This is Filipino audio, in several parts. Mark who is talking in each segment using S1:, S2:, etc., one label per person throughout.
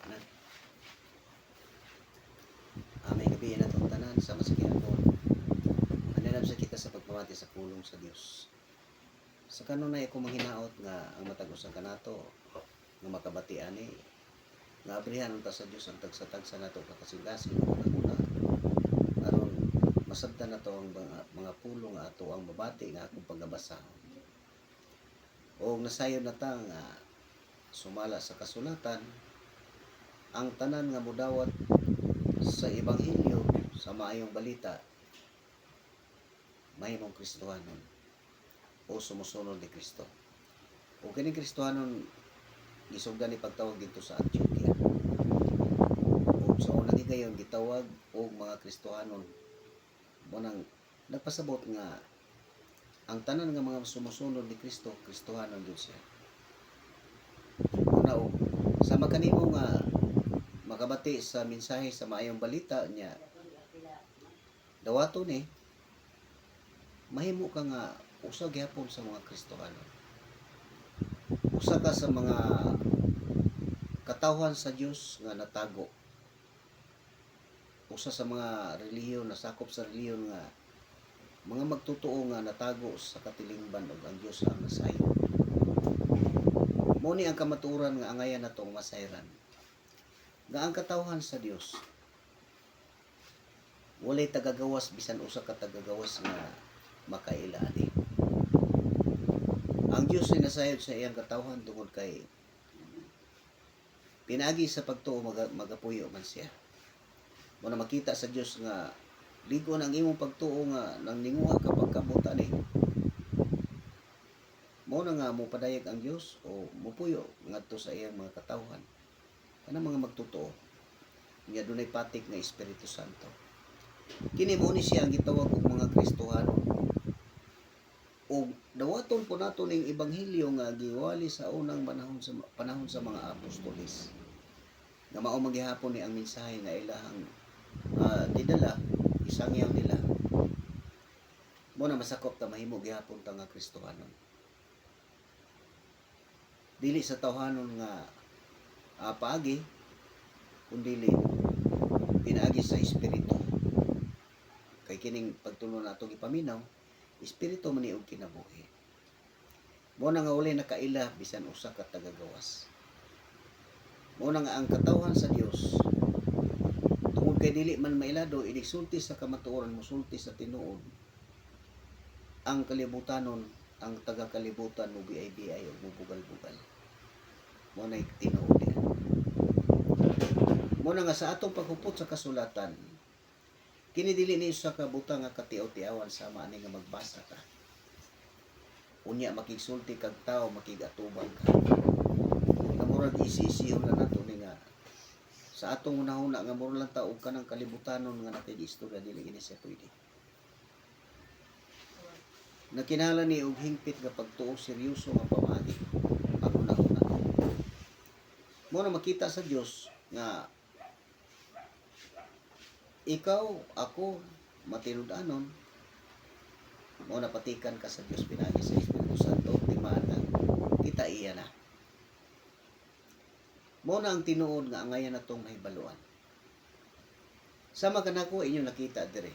S1: Anan. May gabi na itong tanan sa masakihan ko. Manilab sa kita sa pagpamati sa pulong sa Dios. Sa kanon na ako manghinaot nga ang matag-usan kanato nga makabati ani nga abrihan unta sa Dios ang tagsa-tagsa nato kakasigasig una aron masabtan nato ang mga pulong nga ato ang mabati nga akong paggabasa. O nasayon na ta nga sumala sa kasulatan ang tanan nga mudawat sa ebanghelyo sa maayong balita mahimong Kristohanon o sumusunod ni Kristo. O kining Kristohanon gisugdan ni pagtawag dito sa Antioquia. O sa unang higayon gitawag og mga Kristohanon mo nang nagpasabot nga ang tanan nga mga sumusunod ni Kristo, Kristohanon jud siya. Una o sa makanimo nga makabati sa mensahe sa maayong balita niya dawaton mahimo ka nga usa gyapon sa mga Kristohanon. Usa ka sa mga katawhan sa Dios nga natago. Usa sa mga relihiyon na sakop sa relihiyon nga mga magtotoo nga natago sa katilingban ug ang Dios ang nasayo. Mao ni ang kamatuoran nga angayan natong masayran. Nga ang katawhan sa Dios walay tagagawas bisan usa ka tagagawas nga makaila ani. Ang Dios ay nasayod sa iyang katawhan tungod kay pinagi sa pagtuo magapuyo man siya. Mo na makita sa Dios nga ligon ang imong pagtuo nga nang ninguha ka pagkamot ani. Mo na nga mo padayag ang Dios o mupuyo ngadto sa iyang mga katawhan. Kanang mga magtotoo nga dunay patik nga Espiritu Santo. Kini mo ni siya ang gitawag og mga Kristohanon. O dawaton po nato ning ebanghelyo nga giwali sa unang panahon sa mga apostoles. Nga mao magihapon ni ang mensahe nga ilahang didala isangyaw nila. Mo na masakop ta mahimo gihapon ta nga Kristohanon. Dili sa tawhanon nga paagi kundili pinaagi sa espiritu. Kay kining pagtulo nato gipaminaw espiritu man ni og kinabuhi. Mo na nga uli nakaila bisan usa ka tagagawas. Mo na nga ang katawhan sa Dios tungod kay dili man mailado inisulti sa kamatuoran mosulti sa tinuod. Ang kalibutanon ang taga-kalibutan mo biay-biay o mo bugal-bugal. Mo na tinuod yan. Mo na nga sa atong paghupot sa kasulatan kini dili ni usa ka butang nga katiaw-tiawan sama ani nga magbasa ka. Unya makigsulti kag tawo makigatubang ka. Nga murag isisiyo na nato ni nga sa atong unahuna nga murag lang ta og kanang kalibutanon nga nakig-istorya dili ini siya pwede. Nakinahanglan ni og hingpit nga pagtuo seryoso nga pamaagi ang unahuna. Mo na makita sa Dios nga ikaw, ako, matinud-anon, mo napatikan ka sa Dios pinagi sa Espiritu Santo, timaan na, kita iya na. Mo na ang tinuod nga angayan na itong mahibaluan. Sama ka na ko, inyo nakita dire.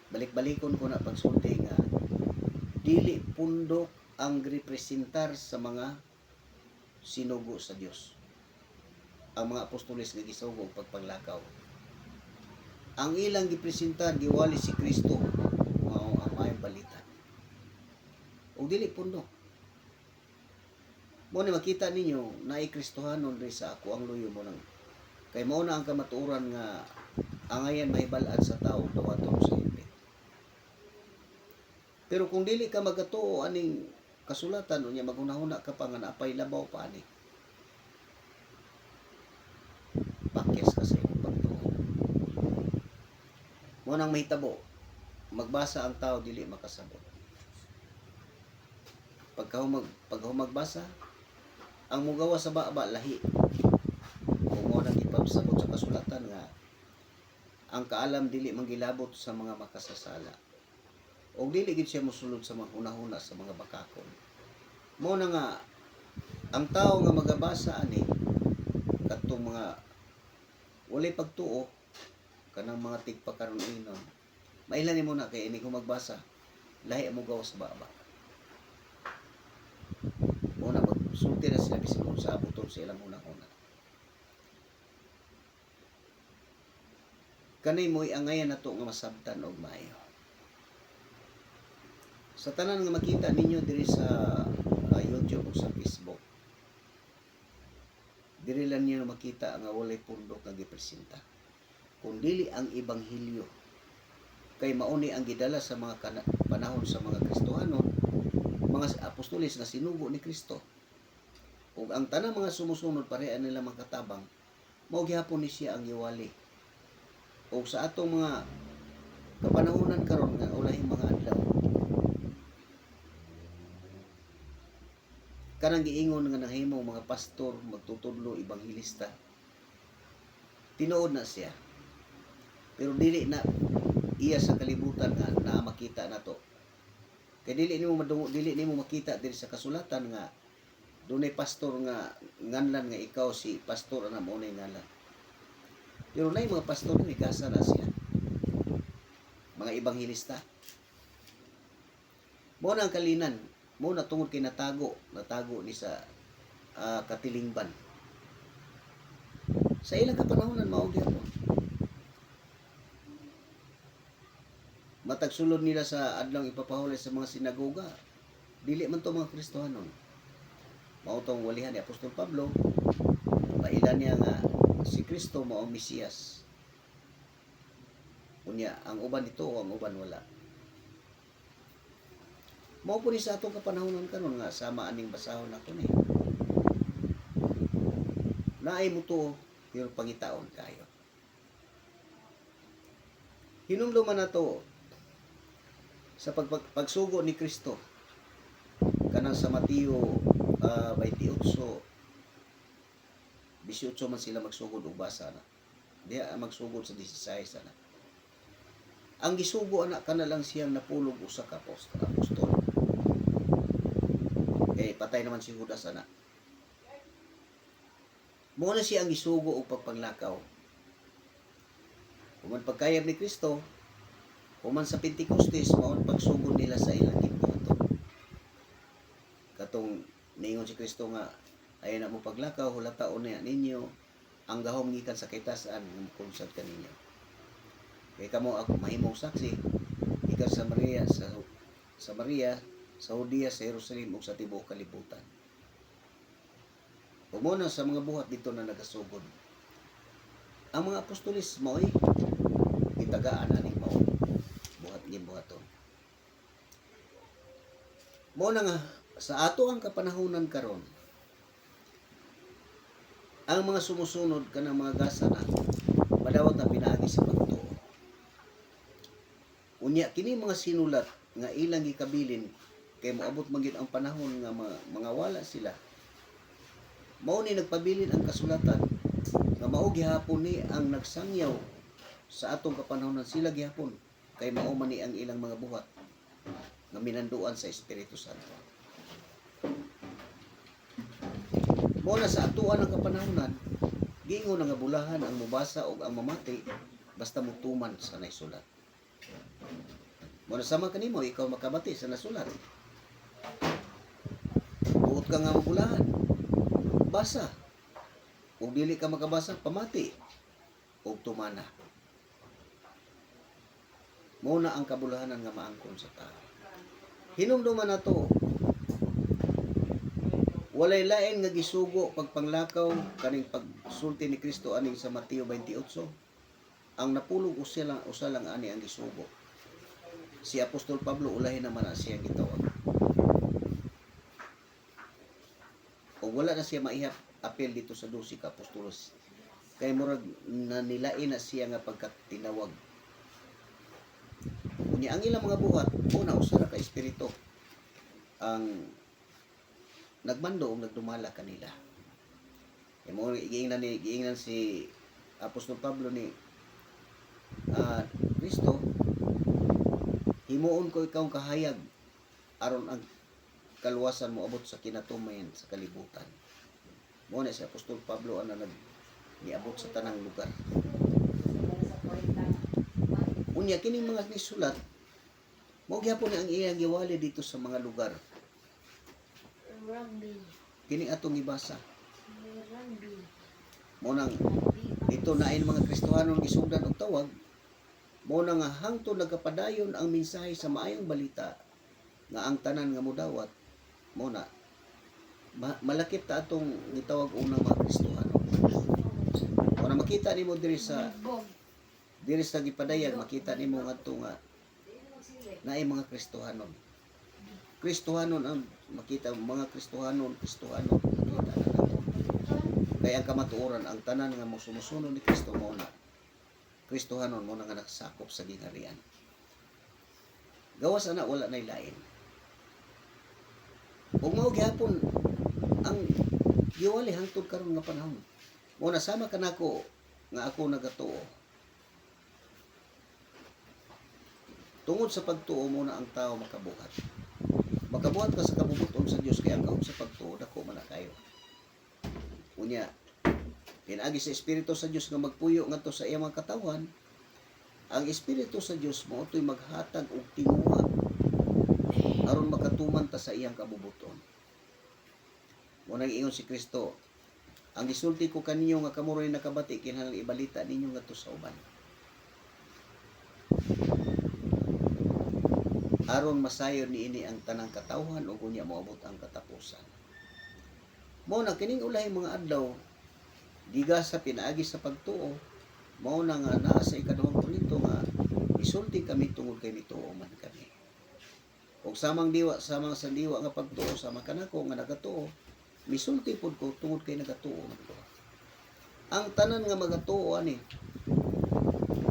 S1: Balik-balikon ko na pagsulti nga, dili pundok ang representar sa mga sinugo sa Dios. Ang mga apostoles nga gisugo pagpanglakaw. Ang ilang gipresentar giwali si Kristo mao ang maayong balita. Og dili pundok. Mo ni makita ninyo naay Kristohanon diri sa ako ang luyo mo nang kay mao na ang kamatuoran nga angayan mahibal-an sa tawo dawaton sa hingpit. Pero kung dili ka magatuo aning kasulatan unya magunahuna ka pa nga naapay labaw pa ani. Pakyas ka sa imong pagtuo. Mo nang mahitabo, magbasa ang tao dili makasabot. Pagka magbasa, ang mugawa sa baba lahi. Kung mo nang ipabsabot sa kasulatan nga ang kaalam dili manggilabot sa mga makasasala. O dili gid siya mosulod sa mga hunahuna sa mga bakakon. Mo na nga ang tao nga magabasa ani katong mga walay pagtuo kanang mga tigpakaron inon. Mailan nimo na kay ini ko magbasa. Lahi mo gawas baba. Muna magsulti na sila bisag kung sa abuton sa ilang una-una. Kanay mo'y angayan na to nga masabtan og maayo. Sa tanan nga makita ninyo diri sa YouTube o sa Facebook, diri lang niyo makita nga walay pundok nga gipresenta. Kung dili ang ebanghelyo, kay mauni ang gidala sa mga panahon sa mga Kristohanon, mga apostoles na sinugo ni Kristo. Ug ang tanang mga sumusunod pareha nila makatabang, mao gihapon ni siya ang giwali. Ug sa atong mga kapanahonan karon nga ulahing mga adlaw, kanang giingon nga nahimo mga pastor magtutudlo ebanghelista, tinuod na siya, pero dili na iya sa kalibutan nga naa makita nato. Kay dili nimo makita diri sa kasulatan nga dunay pastor nga nganlan nga ikaw si pastor ana mo nay ngalan. Pero nay mga pastor ni kasa na siya, mga ebanghelista. Mo na ang kalinan, mo na tungod kay natago ni sa katilingban. Sa ilang kapanahonan mao gyapon. Matag sulod nila sa adlaw ipapahulay sa mga sinagoga, dili man to mga Kristohanon. Mao tong walihan ni Apostol Pablo, mailan niya nga si Kristo mao ang Mesiyas. Unya ang uban dito o ang uban wala. Mao po ni sa atong kapanahonan karon nga sama aning basahon nato ni. Naay mo to pero pangitaon kayo. Hinumduman nato sa pagsugo ni Kristo kanang sa Mateo 28 man sila magsugod og basa na. Diha magsugod sa 16 na. Ang gisugo ana kana lang siyang napulog usa ka apostol. Patay naman si Judas ana. Muna siya ang gisugo og pagpanglakaw. Human pagkayab ni Kristo, human sa Pentecostes, mao pagsugod nila sa ilang gibuhaton. Katong ningon si Kristo nga ay na mo paglakaw hulataon na ninyo ang gahom gikan sa kaytasan nga makunsad kaninyo. Kay kamo ako mahimong saksi gikan sa Maria sa Judea, sa Jerusalem ug sa tibuok kalibutan. Umuna sa mga buhat dito na nagasugod. Ang mga apostolis mao'y gitagaan aning mao buhat ni buhaton. Mao na nga sa ato ang kapanahonan karon, ang mga sumusunod kanang mga gasa na madawat na pinaagi sa pagtuo. Unya kini mga sinulat nga ilang gikabilin kay moabot man gyud ang panahon nga mga wala sila. Mao ni nagpabilin ang kasulatan nga mao gihapon ni ang nagsangyaw sa atong kapanahonan, sila gihapon kay mao man ni ang ilang mga buhat nga minanduan sa Espiritu Santo. Mao na sa atuan ang kapanahonan, giingon nga bulahan ang mubasa ug ang mamati basta mutuman sa naisulat. Mao na sama kanimo ikaw makabati sa nasulat. Buot ka nga mabulahan, basa. Ug dili ka makabasa, pamati ug tumana. Mao na ang kabulahanan nga maangkon sa tao. Hinumduman nato, walay lain nga gisugo pagpanglakaw kaning pagsulti ni Kristo aning sa Mateo 28. Ang napulog usa lang ani ang gisugo. Si Apostol Pablo ulahin naman na siya gitawag. O wala na siya maihap apel dito sa 12 ka apostolos. Kay murag nanilain na siya nga pagkatinawag. Unya ang ilang mga buhat, una usara ka espiritu ang nagmando o nagdumala kanila. E mo giingnan si Apostol Pablo ni Kristo, himuon ko ikaw kahayag aron ang kaluwasan mo abot sa kinatumayan sa kalibutan. Mo na si Apostol Pablo ang niabot sa tanang lugar. Unya kining mga nisulat mao gyapon ang iyang giwali dito sa mga lugar. Kini atong gibasa. Mo nang dito na ay mga Kristohanon gisugdan og tawag. Mo na nga hangtod nagapadayon ang mensahe sa maayong balita nga ang tanan nga modawat mo na malakip ta atong gitawag unang mga Kristohanon. Mo na makita nimo diri sa gipadayan, makita nimo ngadto nga naay mga Kristohanon. Kristohanon ang makita, mga Kristohanon makita na nato. Kaya ang kamatuoran ang tanan nga sumusunod ni Kristo mo na Kristohanon mo na nga nakasakop sa gingharian. Gawas ana wala nay lain. Ug mao gyapon ang giwali hangtod karon nga panahon. Mo na sama kanako nga ako nagatuo. Tungod sa pagtuo mo na ang tao makabuhat. Makabuhat ka sa kabubuton sa Dios kaya ang kaog sa pagtuo dako man na kayo. Unya pinaagi sa Espiritu sa Dios nga magpuyo ngadto sa iyang mga katawan, ang Espiritu sa Dios maotoy maghatag og tinguha aron makatuman ta sa iyang kabubuton. Mo nang ingon si Kristo, ang gisulti ko kaninyo nga kamo ray nakabati kinahanglan ibalita ninyo ngadto sa uban. Aron masayon niini ang tanang katawhan ug unya moabot ang katapusan. Mo na kining ulay mga adlaw giga sa pinaagi sa pagtuo, mao na nga naa sa ikaduhang punto nga isulti kami tungod kay mituo man kami. Ug samang sa diwa nga pagtuo sama kanako nga nagatuo, misulti pud ko tungod kay nagatuo man ko. Ang tanan nga magatuo ani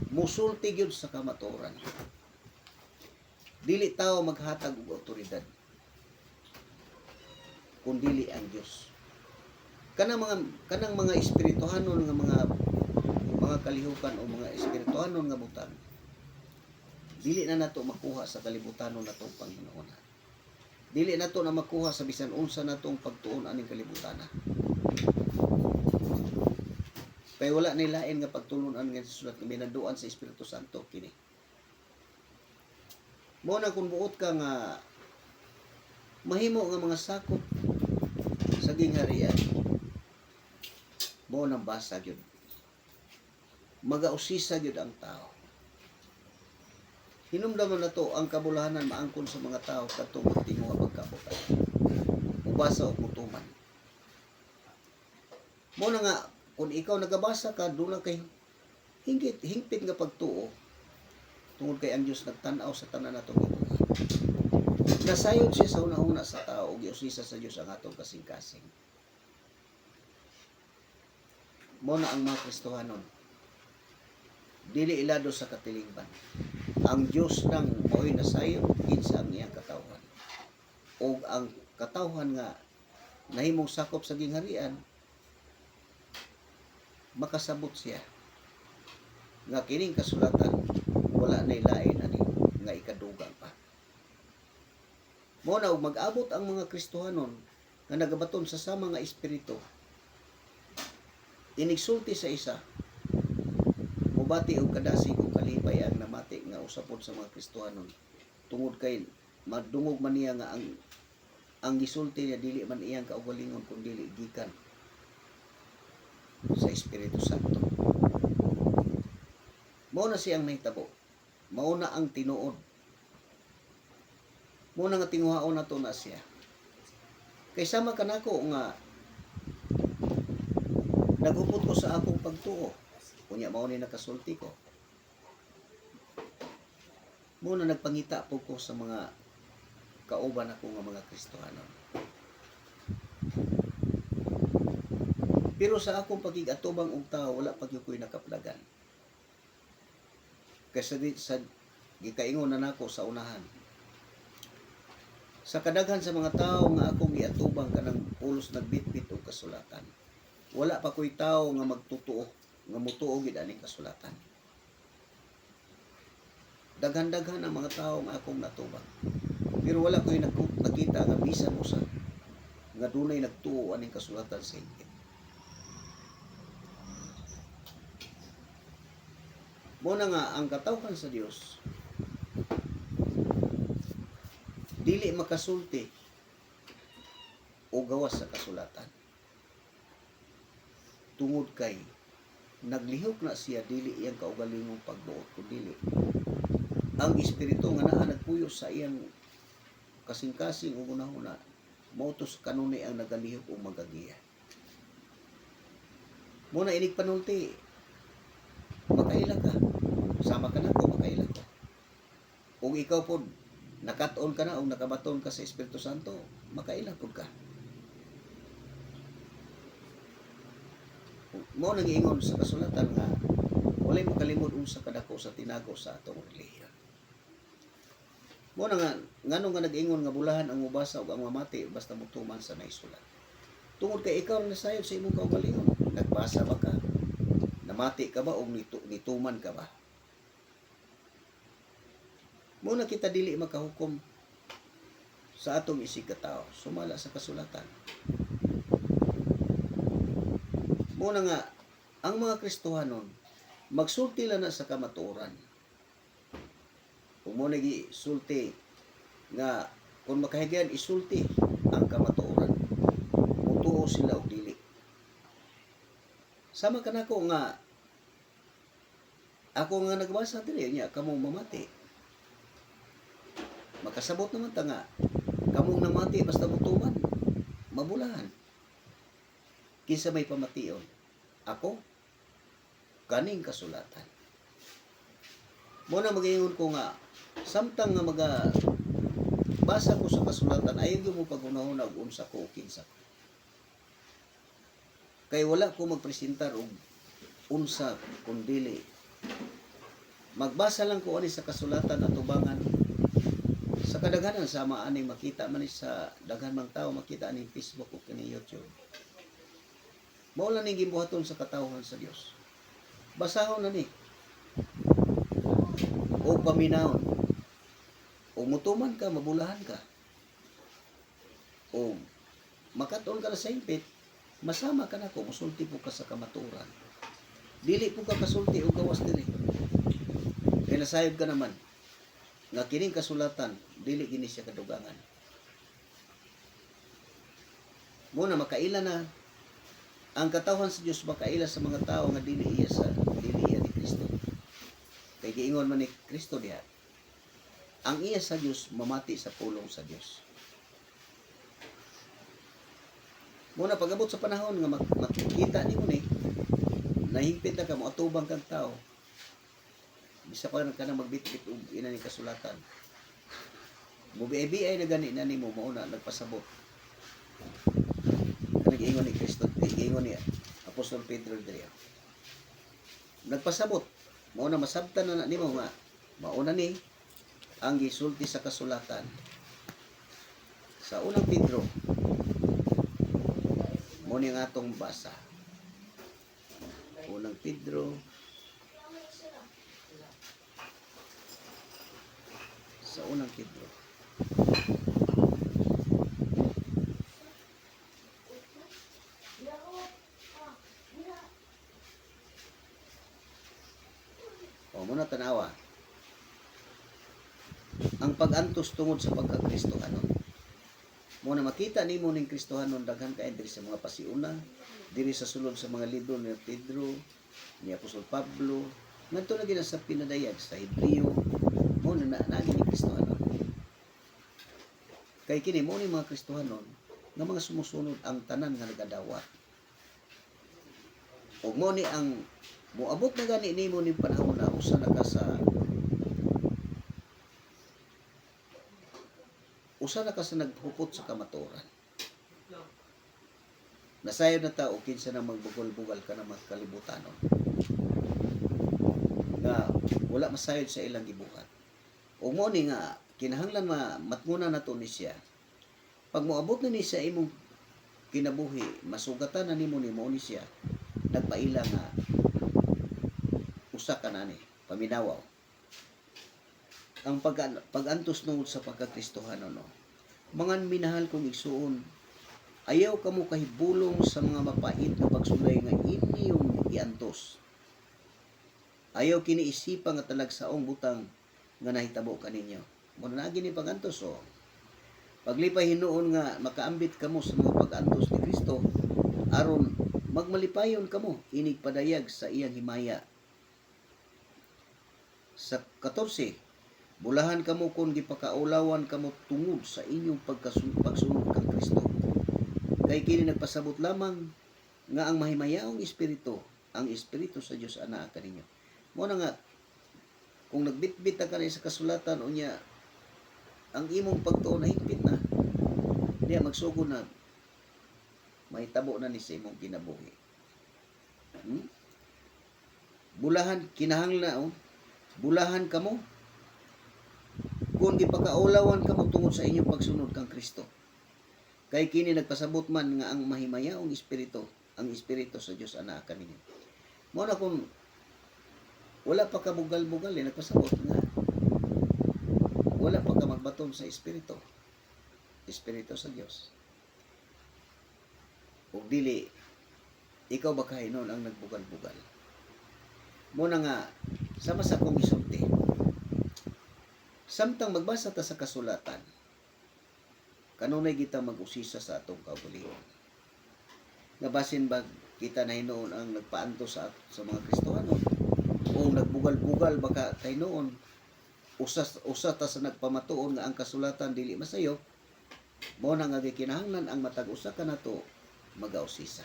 S1: musulti gyud sa kamatuoran. Dili tao maghatag og awtoridad, kundi ang Dios. Kanang mga espirituhanon nga mga kalihukan o mga espirituhanon nga butang, dili na nato makuha sa kalibutanon natong Panginoon. Dili nato na makuha sa bisan unsa natong pagtuon aning kalibutana. Kay wala ni lain nga pagtulon-an nga sulat nga binaduan sa Espiritu Santo kini. Mo na kung buot ka nga mahimo nga mga sakop sa gingharian, mo nang basa gyud. Magausisa gyud ang tao. Hinumdaman na to ang kabulahanan maangkon sa mga tao kadtong magtinguha pagkabutan. Ubasa og mutuman. Mo na nga kung ikaw nagabasa ka dula kay hingpit nga pagtuo tungod kay ang Dios nagtan-aw sa tanan natong gibuhat. Nasayod siya sa una-una sa tao ug giusisa sa Dios ang atong kasing-kasing. Mo na ang mga Kristohanon dili ilado sa katilingban. Ang Dios nang mao'y nasayod kinsa ang iyang katawhan. O ang katawhan nga nahimong sakop sa gingharian makasabot siya nga kining kasulatan wala nay lain ani nga ikadugang pa. Mo na mag-abot ang mga Kristohanon nga nagabaton sa sama nga espiritu inigsulti sa isa mubati og kadasig ug kalipay ang namati nga usapon sa mga Kristohanon tungod kay madungog man niya nga ang gisulti niya dili man iyang kaugalingon kundi dili gikan sa Espiritu Santo. Mao na siyang nahitabo. Mao na ang tinuod. Mao na nga tinguhaon nato na siya. Kay sama kanako nga naghupot ko sa akong pagtuo. Kunya mao ni nakasulti ko. Mao na nagpangita po ko sa mga kauban ako nga mga Kristohanon. Pero sa akong pagigatubang og tao wala pa gyud ko'y nakaplagan. Kasi sa gikaingon na nako sa unahan. Sa kadaghan sa mga tao nga akong giatubang kanang pulos nagbitbit og kasulatan. Wala pa ko'y tao nga magtutuo, nga mutuo gid aning kasulatan. Daghan-daghan ang mga tao nga akong natubang. Pero wala ko'y nakita nga bisan usa nga dunay nagtuo aning kasulatan sa inggit. Mo na nga ang katawhan sa Dios dili makasulti o gawas sa kasulatan. Tungod kay naglihok na siya dili iyang kaugalingong pagbuot kundi ang espiritu nga naa nagpuyo sa iyang kasing-kasing ug una-una mautos kanunay ang nagalihok o magagiya. Muna inig panulti, makaila ka, sama ka na ko, makaila ko. Kung ikaw po nakat-on ka na o nakabaton ka sa Espiritu Santo, makaila po ka. Mo nag-iingon sa kasulatan nga walay makalimot unsa kadako sa tinago sa atong relihiyon. Mo na nga ngano nga nag-ingon nga bulahan ang mubasa ug ang mamati basta mutuman sa naisulat. Tungod kay ikaw na sayop sa imong kaugalingon, nagbasa ba ka? Namati ka ba o nituman ka ba? Muna kita dili makahukom sa atong isig katao, sumala sa kasulatan. Muna nga, ang mga Kristohanon, magsulti lang na sa kamatuoran. Kung mo nag-isulti nga, kung makahigyan, isulti ang kamatuoran. Mutuo sila o dili. Sama ka na ko nga, ako nga nagbasa dili niya, kamong mamati. Makasabot naman ta nga, kamong namati basta mutuman, mabulahan. Kinsa may pamation, ako, kaning kasulatan. Muna mag-ingon ko nga, samtang nga basa ko sa kasulatan, ayaw mo pag-unahon og unsa ko o kinsa ko. Kay wala ko magpresentar og unsa kundili. Magbasa lang ko ani sa kasulatan at tubangan sa kadaghanan sama aning makita man sa daghan mang tao makita aning Facebook o kini YouTube. Mao lang ning gibuhaton sa katawhan sa Dios. Basahon na ni. O paminawon. O mutuman ka, mabulahan ka. O makaton ka na sa impit, masama ka na ko, musulti po ka sa kamaturan. Dili po ka kasulti o gawas dili. Kaya nasayod ka naman, nga kining kasulatan, dili gini siya kadugangan. Muna makaila na, ang katawhan sa Dios makaila sa mga tao nga dili iya ni Kristo. Kay giingon man ni Kristo diha, ang iya sa Dios mamati sa pulong sa Dios. Muna pag-abot sa panahon nga makikita nimo ni nahingpit na ka mo atubang kang tao. Bisa pa ka na magbitbit og ina ni kasulatan. Mubi-ay na gani na nimo mao na nagpasabot. Nag-ingon ni Kristo, nag-ingon ni Apostol Pedro diri. Nagpasabot, mao na masabtan na nimo nga mauna ni ang gisulti sa kasulatan. Sa unang Pedro, mo ni nga atong basa. Unang Pedro sa unang Pedro. O muna tanawa. Ang pag-antos tungod sa pagka-Kristohanon. Muna makita nimo ning Kristohanon daghan kay diri sa mga pasiuna, diri sa sulod sa mga libro ni Pedro, ni Apostol Pablo, ngadto na gid sa pinadayag sa Hebreo, mo na naagi ni Kristohanon. Kay kini mo ni mga Kristohanon nga mga sumusunod ang tanan nga nagadawat. Ug mo ni ang moabot na gani nimo ning panahon na usa na ka sa naghupot sa kamatuoran. Nasayod na ta o kinsa na magbugol-bugal ka na magkalibutanon. Nga wala masayod sa ilang gibuhat. O mo ni nga kinahanglan matmuna nato ni siya. Pag moabot na ni siya imong kinabuhi, masugatan na nimo ni mo ni siya. Nagpaila nga usa ka na ni paminawaw. Ang pag-antos nungod sa pagka-Kristohanon, no? Mga minahal kong igsuon, ayaw ka mo kahibulong sa mga mapait na pagsulay nga inyong iantos. Ayaw kini isipa nga talagsaong butang nga nahitabo kaninyo. Muna na gini pagantos o. Paglipay hinuon nga makaambit kamo sa mga pagantos ni Kristo aron magmalipayon kamo inig padayag sa iyang himaya. Sa 14, bulahan kamo kung gipakaulawan kamo tungod sa inyong pagsunod kang Kristo. Kay kini nagpasabot lamang nga ang mahimayaong espiritu, ang espiritu sa Dios ana kaninyo. Mo na nga kung nagbitbit ka sa kasulatan unya ang imong pagtuon na higpit na diya magsugod na mahitabo na ni sa imong kinabuhi. Bulahan kinahanglan bulahan kamo kung gipakaulawan kamo tungod sa inyong pagsunod kang Kristo. Kay kini nagpasabot man nga ang mahimayaong espiritu, ang espiritu sa Dios ana kaninyo. Mo na kung wala pa ka bugal-bugal nagpasabot nga wala pa ka magbaton sa espiritu sa Dios. Ug dili ikaw ba kahinon ang nagbugal-bugal. Mo na nga sama sa akong gisulti. Samtang magbasa ta sa kasulatan, kanunay kita mag-usisa sa atong kaugalingon. Nga basin ba kita na hinuon ang nagpaanto sa mga Kristohano o nagbugal-bugal baka kay noon usa ta sa nagpamatuon nga ang kasulatan dili masayo, mao na nga gikinahanglan ang matag usa kanato magausisa.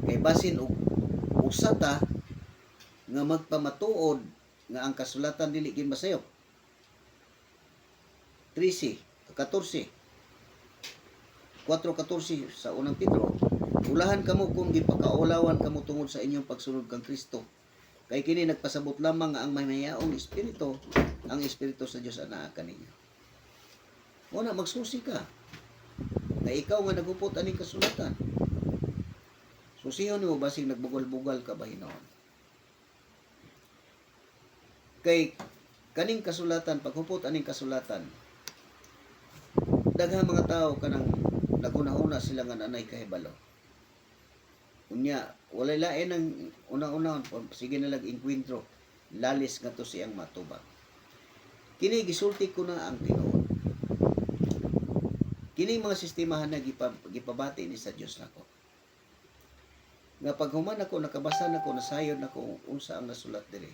S1: Kay basin og usa ta nga magpamatuod nga ang kasulatan dili gid masayo. 14 sa unang Pedro, ulahan kamo kung gipakaulawan kamo tungod sa inyong pagsunod kang Kristo. Kay kini nagpasabot lamang nga ang mahimayaong espiritu, ang espiritu sa Dios ana kaninyo. Muna magsusi ka. Na ikaw nga nagupot aning kasulatan. Susihon mo basig nagbugal-bugal ka ba hinuon. Kay kaning kasulatan, paghupot aning kasulatan, daghang mga tao kanang naguna-una sila nga nanay kahibalo. Unya, walay lain ang una-una, sige na enkwentro, lalis nga to siyang matubag. Kini gisulti ko na ang tinuod. Kini mga sistemahan na gipabati ni sa Dios nako. Nga paghuman ako, nakabasa nako, nasayod nako unsa ang nasulat diri.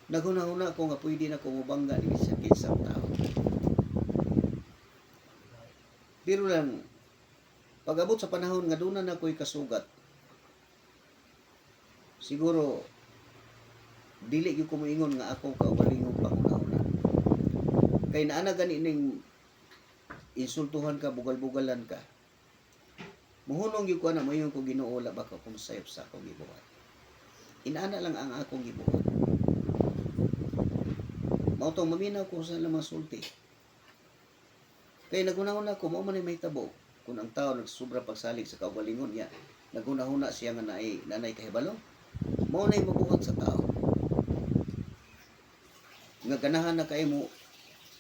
S1: Naguna-una ko nga pwede na ko mubangga ni sa kinsang tao. Pero lang, pag-abot sa panahon nga doon na ako'y kasugat, siguro, dili yung kumuingon nga ako kaugalingong panguna-una. Kay naana gani ning insultuhan ka, bugal-bugalan ka. Muhunong yung ko na mo yung ko ginuola baka kung sayop sa akong gibuhat. Inaana lang ang akong gibuhat. Mautong maminaw ko sa lamang sulti. Kaya naguna-una ko, mao man ay may tabo. Kung ang tao nagsubra pagsalig sa kaugalingon niya, naguna-una siya nga nanay kahibalo, mao na mabuhat sa tao. Nga ganahan na kayo mo,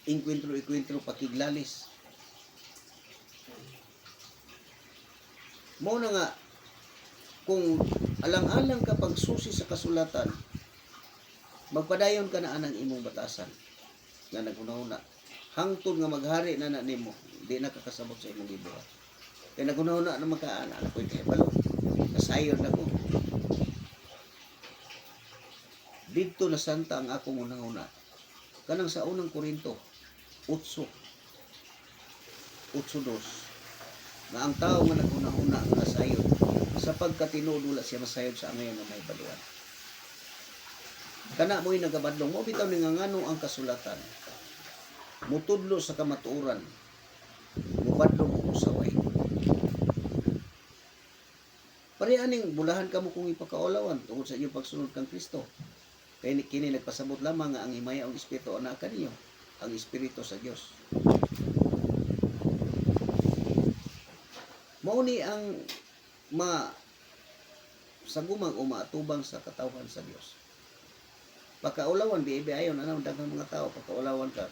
S1: inkwentro pakiglalis. Mao na nga, kung alang-alang ka pagsusi sa kasulatan, magpadayon ka na anang imong batasan nga naguna-una. Hangtod nga maghari na nimo, di na kakasabot sa imong gibuhat. Kaya naguna-una na magkaana, ako'y kahibalo. Nasayon na ko. Dito na santa ang akong unang-una. Kanang sa unang Korinto, 8:2. Na ang tao nga naguna-una nga nasayon, sa pagkatinuod wala siya masayon sa angayon na may baluan. Kana mo'y nagabadlong, mo bitaw ni nga ngano ang kasulatan. Mutudlo sa kamatuoran, mubadlong o usaway. Pare aning bulahan kamo kung ipakaulawan tungod sa inyong pagsunod kang Kristo. Kaya kini nagpasabot lamang nga ang himaya ang espiritu ana kaniyo, ang espiritu sa Dios. Mao ni ang sagumang o maatubang sa katawhan sa Dios. Pagkaulawan ayon ana daghang mga tao pagkaulawan ka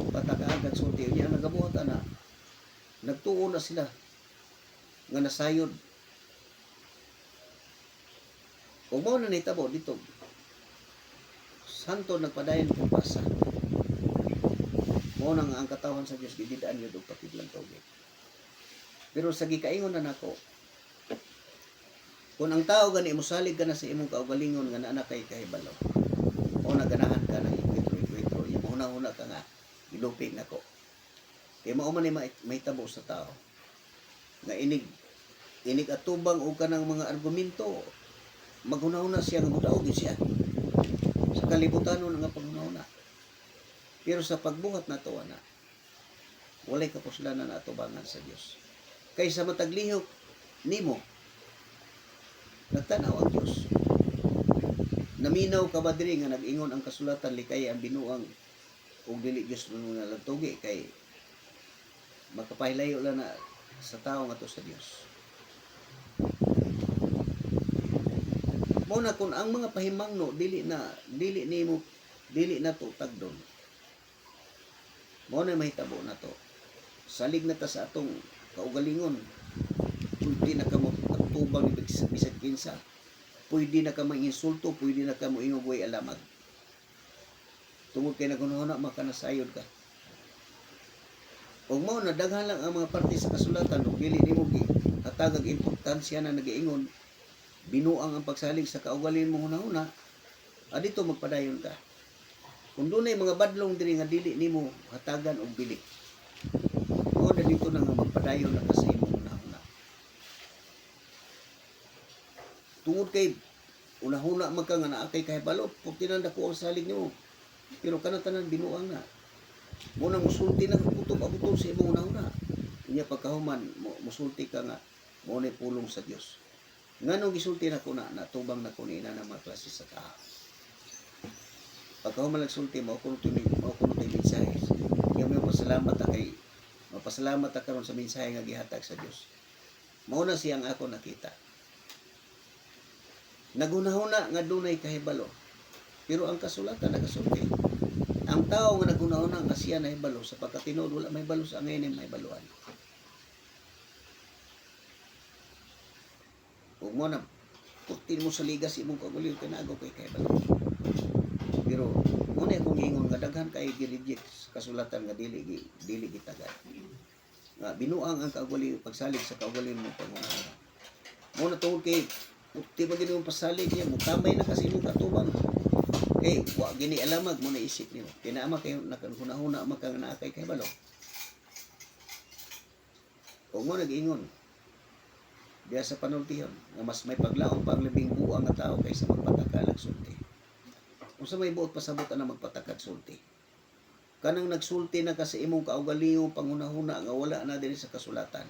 S1: patakaagad sulti niya nagabuhat ana. Nagtuo na sila nga nasayod. Ug mao na nahitabo dito. Santo nagpadayon kung basa. Mao nang ang katawhan sa Dios gididaan gyud og patidlang tubig. Pero sa gikaingon na nako, kung ang tao gani mosalig ka na sa imong kaugalingon nga naa kay kahibalo, o naganahan ka ng ikwitro-ikwitro, yung mahuna-huna ka nga, ilupig nako. Kaya mao man ni mahitabo sa tao. Nga inig atubang o ka ng mga argumento, maghuna-huna siya nga mudaog siya. Sa kalibutan nga paghuna-huna. Pero sa pagbuhat na to, na, walay kapuslanan na atubangan sa Dios. Kaysa mataglihok nimo, nagtanaw ang Dios. Naminaw ka ba diri nga nag-ingon ang kasulatan likay ang binuang ug dili Dios mo na lantugi kay makapahilayo lang na sa tao nga to sa Dios. Mao na kun ang mga pahimangno dili na to tagdon. Mao na mahitabo na to. Salig na ta sa atong kaugalingon. Pwede na ka mo tubang ni bisag kinsa. Pwede na ka insulto, pwede na ka mo ingog alamag. Tungod kay nagunahuna makanasayod ka. Ug mao na daghan lang ang mga parte sa kasulatan ug dili nimo hatagag importansya na nagiingon binuang ang pagsalig sa kaugalingon mo hunahuna. Adito magpadayon ka. Kung dunay mga badlong diri nga dili nimo hatagan og bili. Mao na dito na nga magpadayon na ka sa imong hunahuna. Tungod kay unahuna man ka nga naa kay kahibalo, pugtinan dako ang salig nimo. Pero kana tanan binuang na. Mo nang musulti na kutob abutol sa imong hunahuna. Unya pagkahuman musulti ka nga mo ni pulong sa Dios. Nganong gisulti na ko na natubang na ko ni ina mga klase sa tao. Pagkahuman nagsulti mo kuno to mensahe. Kaya mo mapasalamat ta karon sa mensahe nga gihatag sa Dios. Mao na siyang ako nakita. Nagunahuna nga dunay kahibalo. Pero ang kasulatan nagasulti. Ang tao nga nagunahuna nga siya nahibalo sapagkat tinuod wala may balo sa ngayon may baluan. Ug mo na putin mo sa ligas imong kaguliw kay naagaw kay kahibalo. Pero mo na akong ingon nga daghan kay gi-reject kasulatan nga dili gitagad. Nga binuang ang kaguliw pagsalig sa kaguliw mo pangunahuna. Mo na tungod kay puti ba gini mong pasalig niya mo tambay na kasi imong katubang. Eh, wa gini alamag mo na isip niyo. Kinaama kayo nakanhuna-huna makang naakay kay balo. Kung mo nag-ingon, diya sa panultihon, na mas may paglaong pang labing buang nga tao kaysa magpatakalag sulti. Kung sa may buot pasabot na magpatakag sulti. Kanang nagsulti na kasi imong kaugalingong panghuna-huna nga wala na din sa kasulatan.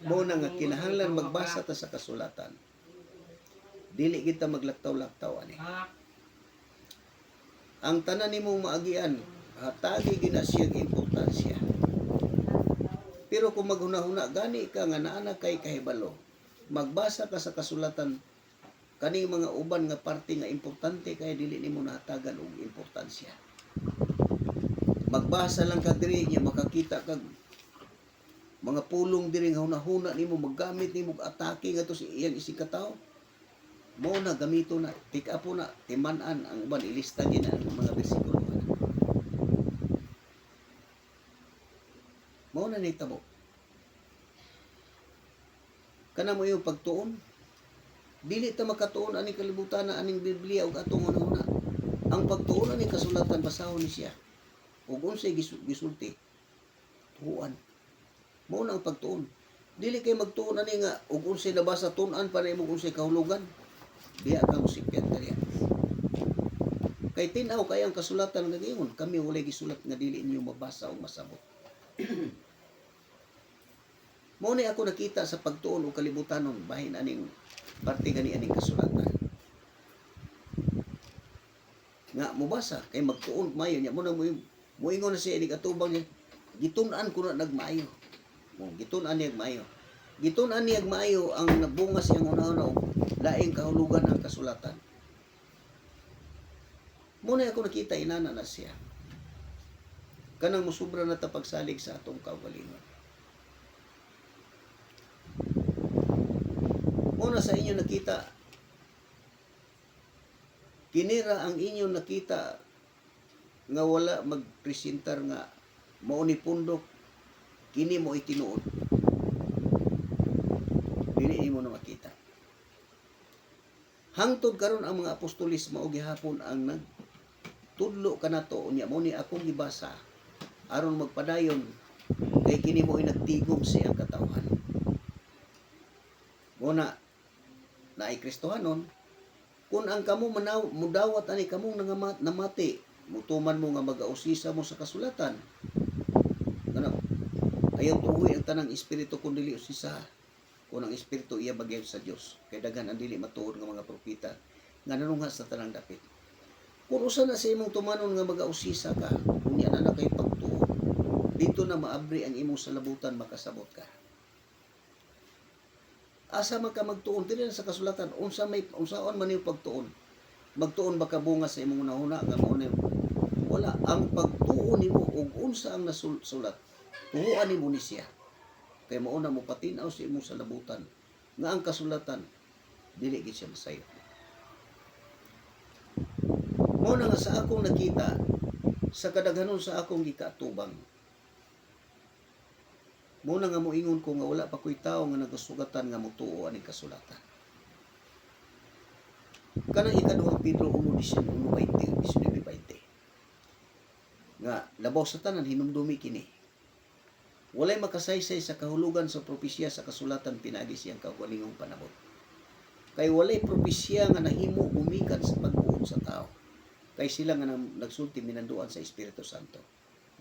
S1: Mo na nga kinahanglan magbasa ta sa kasulatan. Dili kita maglaktaw-laktaw ani. Ang tanan nimong maagian, hatagi gina siyang importansya. Pero kung maghuna-huna gani ka nga naa kay kahibalo, magbasa ka sa kasulatan kaning mga uban nga parte nga importante kay dili nimo nahatagan og importansya. Magbasa lang ka diri nya makakita kag mga pulong diri nga hunahuna nimo maggamit nimo atake ngadto sa iyang isikataw. Mo na gamito na pick up na timan-an ang uban ilista gina ang mga bersikulo. Mo na nitabo. Kana mo yung pagtuon. Dili ta makatuon aning kalibutan na aning Biblia ug atong hunahuna. Ang pagtuon aning kasulatan basahon ni siya. Ug unsay gisulti. Tuan. Mao na ang pagtuon. Dili kay magtuon ani nga ug unsay nabasa tun-an pa nimo unsay kahulugan. Diya ka musipyan kaniya. Kay tin-aw kay ang kasulatan nga giingon, kami walay gisulat nga dili inyo mabasa o masabot. Mao ni ako nakita sa pagtuon o kalibutanon bahin aning parte gani aning kasulatan. Nga mobasa kay magtuon mayo nya mo na mo ingon na siya inig atubang niya gitun-an ko na nagmaayo. Mo gitun-an niya maayo. Gitun-an niya maayo ang nabunga siyang una-una laing kahulugan ang kasulatan. Muna ako nakita inana na siya. Kanang musubra na ta pagsalig sa atong kaugalingon. Muna sa inyo nakita, kinira ang inyo nakita nga wala magpresentar nga mao ni pundok, kini mo itinuod. Dili nimo na makita. Hangtod karon ang mga apostolis mao gihapon ang nagtudlo kanato unya mo ni akong gibasa aron magpadayon kay kini mo nagtigom siyang katawhan. Muna naay Kristohanon kun ang kamo mudawat ani kamong namati mutuman mo nga mag-ausisa mo sa kasulatan. Ano? Ayaw tuhoy ang tanang espiritu kun dili usisa. Kung ang espiritu iya bagay sa Dios. Kay daghan ang dili matuod nga mga propeta nga nanungha sa tanang dapit. Kung usa na sa imong tumanon nga mag-ausisa ka, unya na kay pagtuo. Dito na maabri ang imong salabutan makasabot ka. Asa man ka magtuon dili sa kasulatan unsaon man yung pagtuon. Magtuon ba ka bunga sa imong nahuna nga mao wala ang pagtuon nimo ug unsa ang nasulat. Tuhuan nimo ni siya. Kay mauna mo patinaw sa imong salabutan nga ang kasulatan dili gid siya masayo. Mao na nga sa akong nakita sa kadaghanon sa akong gikaatubang. Mao na nga moingon ko nga wala pa koy tawo nga nagasugatan nga motuo aning kasulatan. Kanang ikaduha Pedro 1:19 nga labaw sa tanan hinumdumi kini. Walay makasaysay sa kahulugan sa propesya sa kasulatan pinaagi siyang kaugalingong panabot. Kay walay propesya nga nahimo gumikan sa pagbuot sa tao. Kay sila nga nagsulti minanduan sa Espiritu Santo.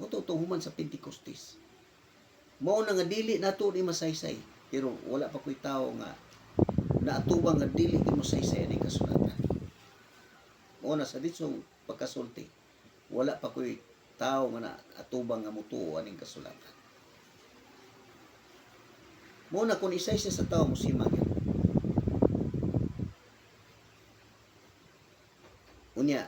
S1: Motutuhuman sa Pentecostes. Mao na nga dili nato ni masaysay, pero wala pa koy tao nga naatubang nga dili ni masaysay ani kasulatan. Mao na sa ditsong pagkasulti, wala pa koy tao nga naatubang nga mutuo aning kasulatan. Muna kung isay siya sa tao musima yun. Unya,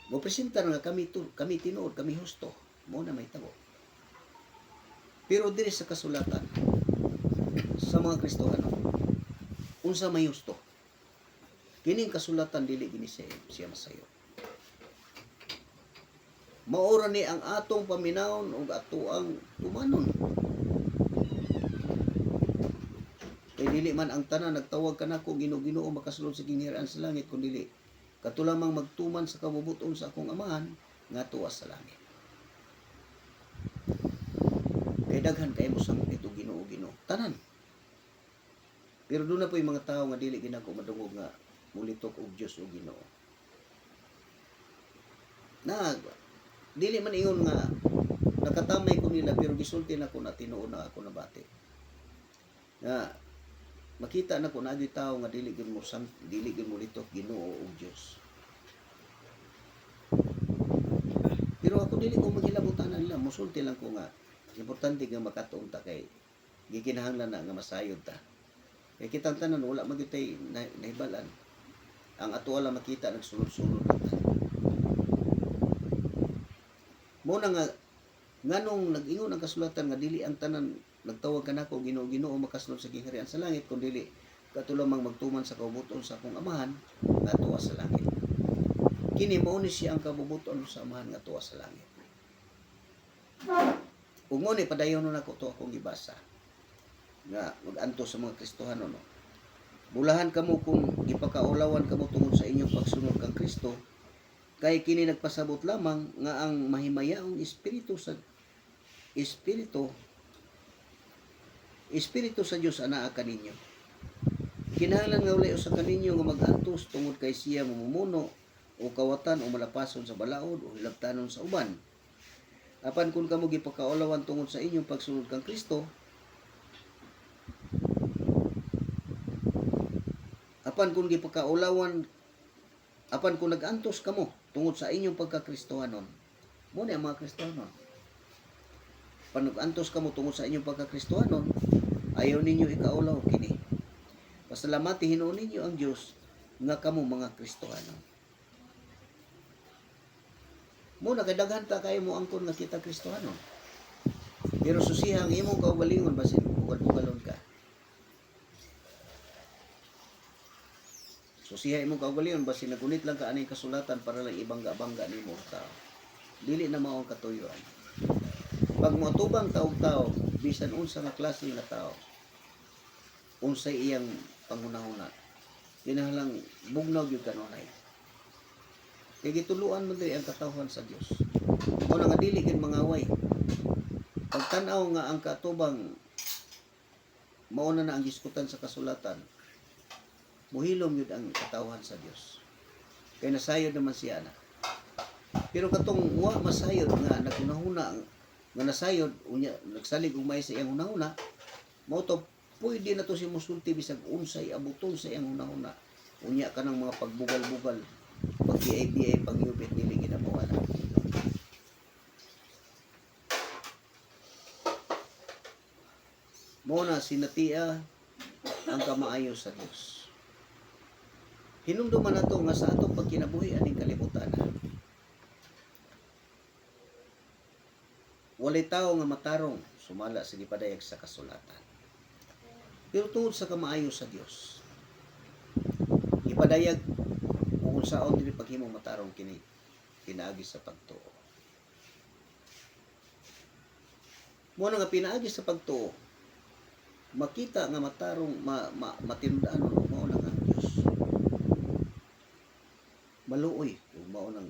S1: mo presentar nga kami tinuod, kami husto. Muna may tabo. Pero diri sa kasulatan sa mga Kristohano, unsa may husto. Kining kasulatan dili gini siya masayo. Maura ni ang atong paminawon ug atoang tumanon. Kay dili man ang tanan nagtawag kanako Ginoo makasulod sa gingharian sa langit kun dili kato lamang magtuman sa kabubuton sa akong amahan nga tuwa sa langit. Kay daghan kay mo sang ito Ginoo tanan. Pero doon na po yung mga tao nga dili ginako madungog nga mulitok og Dios o Ginoo. Dili man ingon nga nakatamay ko nila pero gisulti na ko na tinuod na ako nabati. Nga makita na ko na tao nga dili gyud mo litok Ginoo o Dios. Pero ako dili ko maghilabutan nila, musulti lang ko nga importante nga makatuon ta kay gikinahanglan na nga masayod ta. Kay kitang tanan wala magyutay nahibalan. Ang ato ala makita nagsulod-sulod ta. Mo na nga nganong nag-ingon ang kasulatan nga dili ang tanan nagtawag kanako Ginoo makasulod sa gingharian sa langit kun dili kato lamang magtuman sa kabubuton sa akong amahan nga tuwa sa langit. Kini mao ni siya ang kabubuton sa amahan nga tuwa sa langit. Ug mo ni padayon nako to akong gibasa nga mag-anto sa mga Kristohano no. Bulahan kamo kung gipakaulawan kamo tungod sa inyong pagsunod kang Kristo kay kini nagpasabot lamang nga ang mahimayaong espiritu sa Dios anaa kaninyo. Kinahanglan nga walay usa kaninyo nga mag-antos tungod kay siya mamumuno o kawatan o malapason sa balaod o hilabtanon sa uban. Apan kung kamo gipakaulawan tungod sa inyong pagsunod kang Kristo, apan kung nag-antos kamo tungod sa inyong pagkakristohanon, mo ni ang mga Kristohanon. Panag-antos kamo tungod sa inyong pagkakristohanon, ayaw ninyo ikaulaw kini. Pasalamati hinuon ninyo ang Dios nga kamo mga Kristohanon. Muna kay daghan ta kayo mo angkon nga kita Kristohanon. Pero susihang imong kaugalingon basin bugal-bugalon ka. Susihay mo kaugalingon basi nagunit lang ka aning kasulatan para lang ibangga-bangga nimo tao. Dili na mao ang katuyuan. Pag moatubang taog-taog bisan unsa nga klase nga tao, unsay iyang pangunahuna, kinahanglang bugnaw gyud kanunay. Kay gituluan mo diri ang katawhan sa Dios. O nga dili gid mangaway. Pagtan-aw nga ang katubang mauna na ang diskutan sa kasulatan, muhilom yun ang katawhan sa Dios. Kaya nasayod naman siya na. Pero katong wa masayod nga nagunahuna nga nasayod unya nagsalig ugmay sa iyang hunahuna, mao to pwede na to si musulti bisag unsay abuton sa iyang hunahuna. Unya kanang mga pagbugal-bugal, pag-BI-BI, pag-yubit dili ginabawalan. Mao na sinatia ang kamaayo sa Dios. Hinumduman nato nga sa atong pagkinabuhi aning kalibutan. Walay tao nga matarong sumala sa gipadayag sa kasulatan. Pero tungod sa kamaayo sa Dios, gipadayag kung saon dili paghimo matarong kini pinaagi sa pagtuo. Mo nga pinaagi sa pagtuo, makita nga matarong matindaan mao nang ang Dios. Maluoy kung mao nang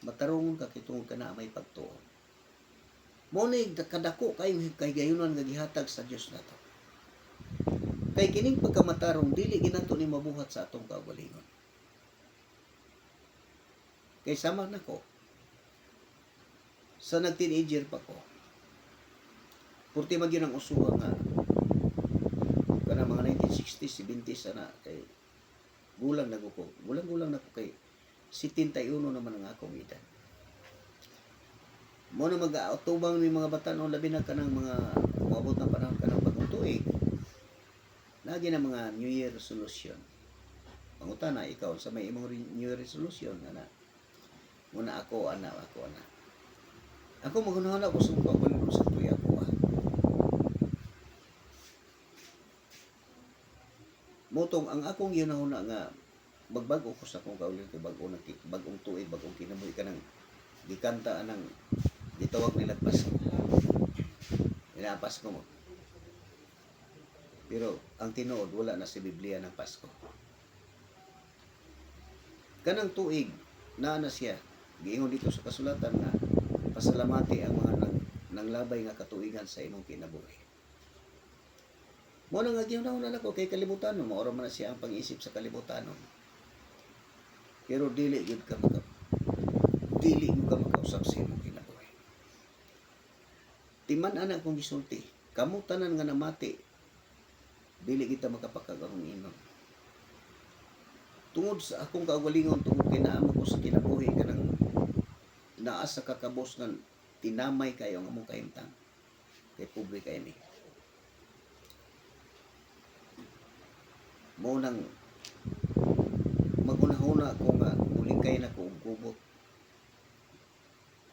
S1: matarong ka kitungod kana may pagtuo. Mao ni kadako kay gayunan nga gihatag sa Dios nato. Kay kining pagkamatarong dili ginato ni mabuhat sa atong kaugalingon. Kay sama nako sa nag-teenager pa ko. Purti man gyud ang usuha nga kana mga 1960s, 70s ana kay gulang na ko. Gulang na ko kay 71 naman ang akong edad. Mo na mag-autubang ni mga bata-o labi na kanang mga moabot na panahon kanang bagong tuig. Lagi na mga New Year resolution. Pangutana ikaw sa may imong New Year resolution ana. Muna ako ana. Ako magunahon ako sa pagbulig sa tuya ko. Motong ang akong ginahuna nga magbago ko sa akong kaulihan kay bagong tuig, bagong kinabuhi kanang gikanta anang gitawag nila Pasko. Pasko mo. Pero ang tinuod wala na sa Biblia ng Pasko. Kanang tuig na siya giingon dito sa kasulatan na pasalamati ang mga nanglabay nga katuigan sa imong kinabuhi. Mo na nga gihunahon nako kay kalibutan mo ora man siya ang pang-isip sa kalibutan. Pero dili mo ka makausap sa imong kinabuhi. Timan ana kong gisulti, kamo tanan nga namati dili kita makapakagahong inon. Tungod sa akong kaugalingon, tungod kay naamo ko sa kinabuhi kanang naa sa kakabos nga tinamay kayo ang among kahimtang kay pobre kay ni. Mo nang magunahuna ko nga mulikay na ko og gubot.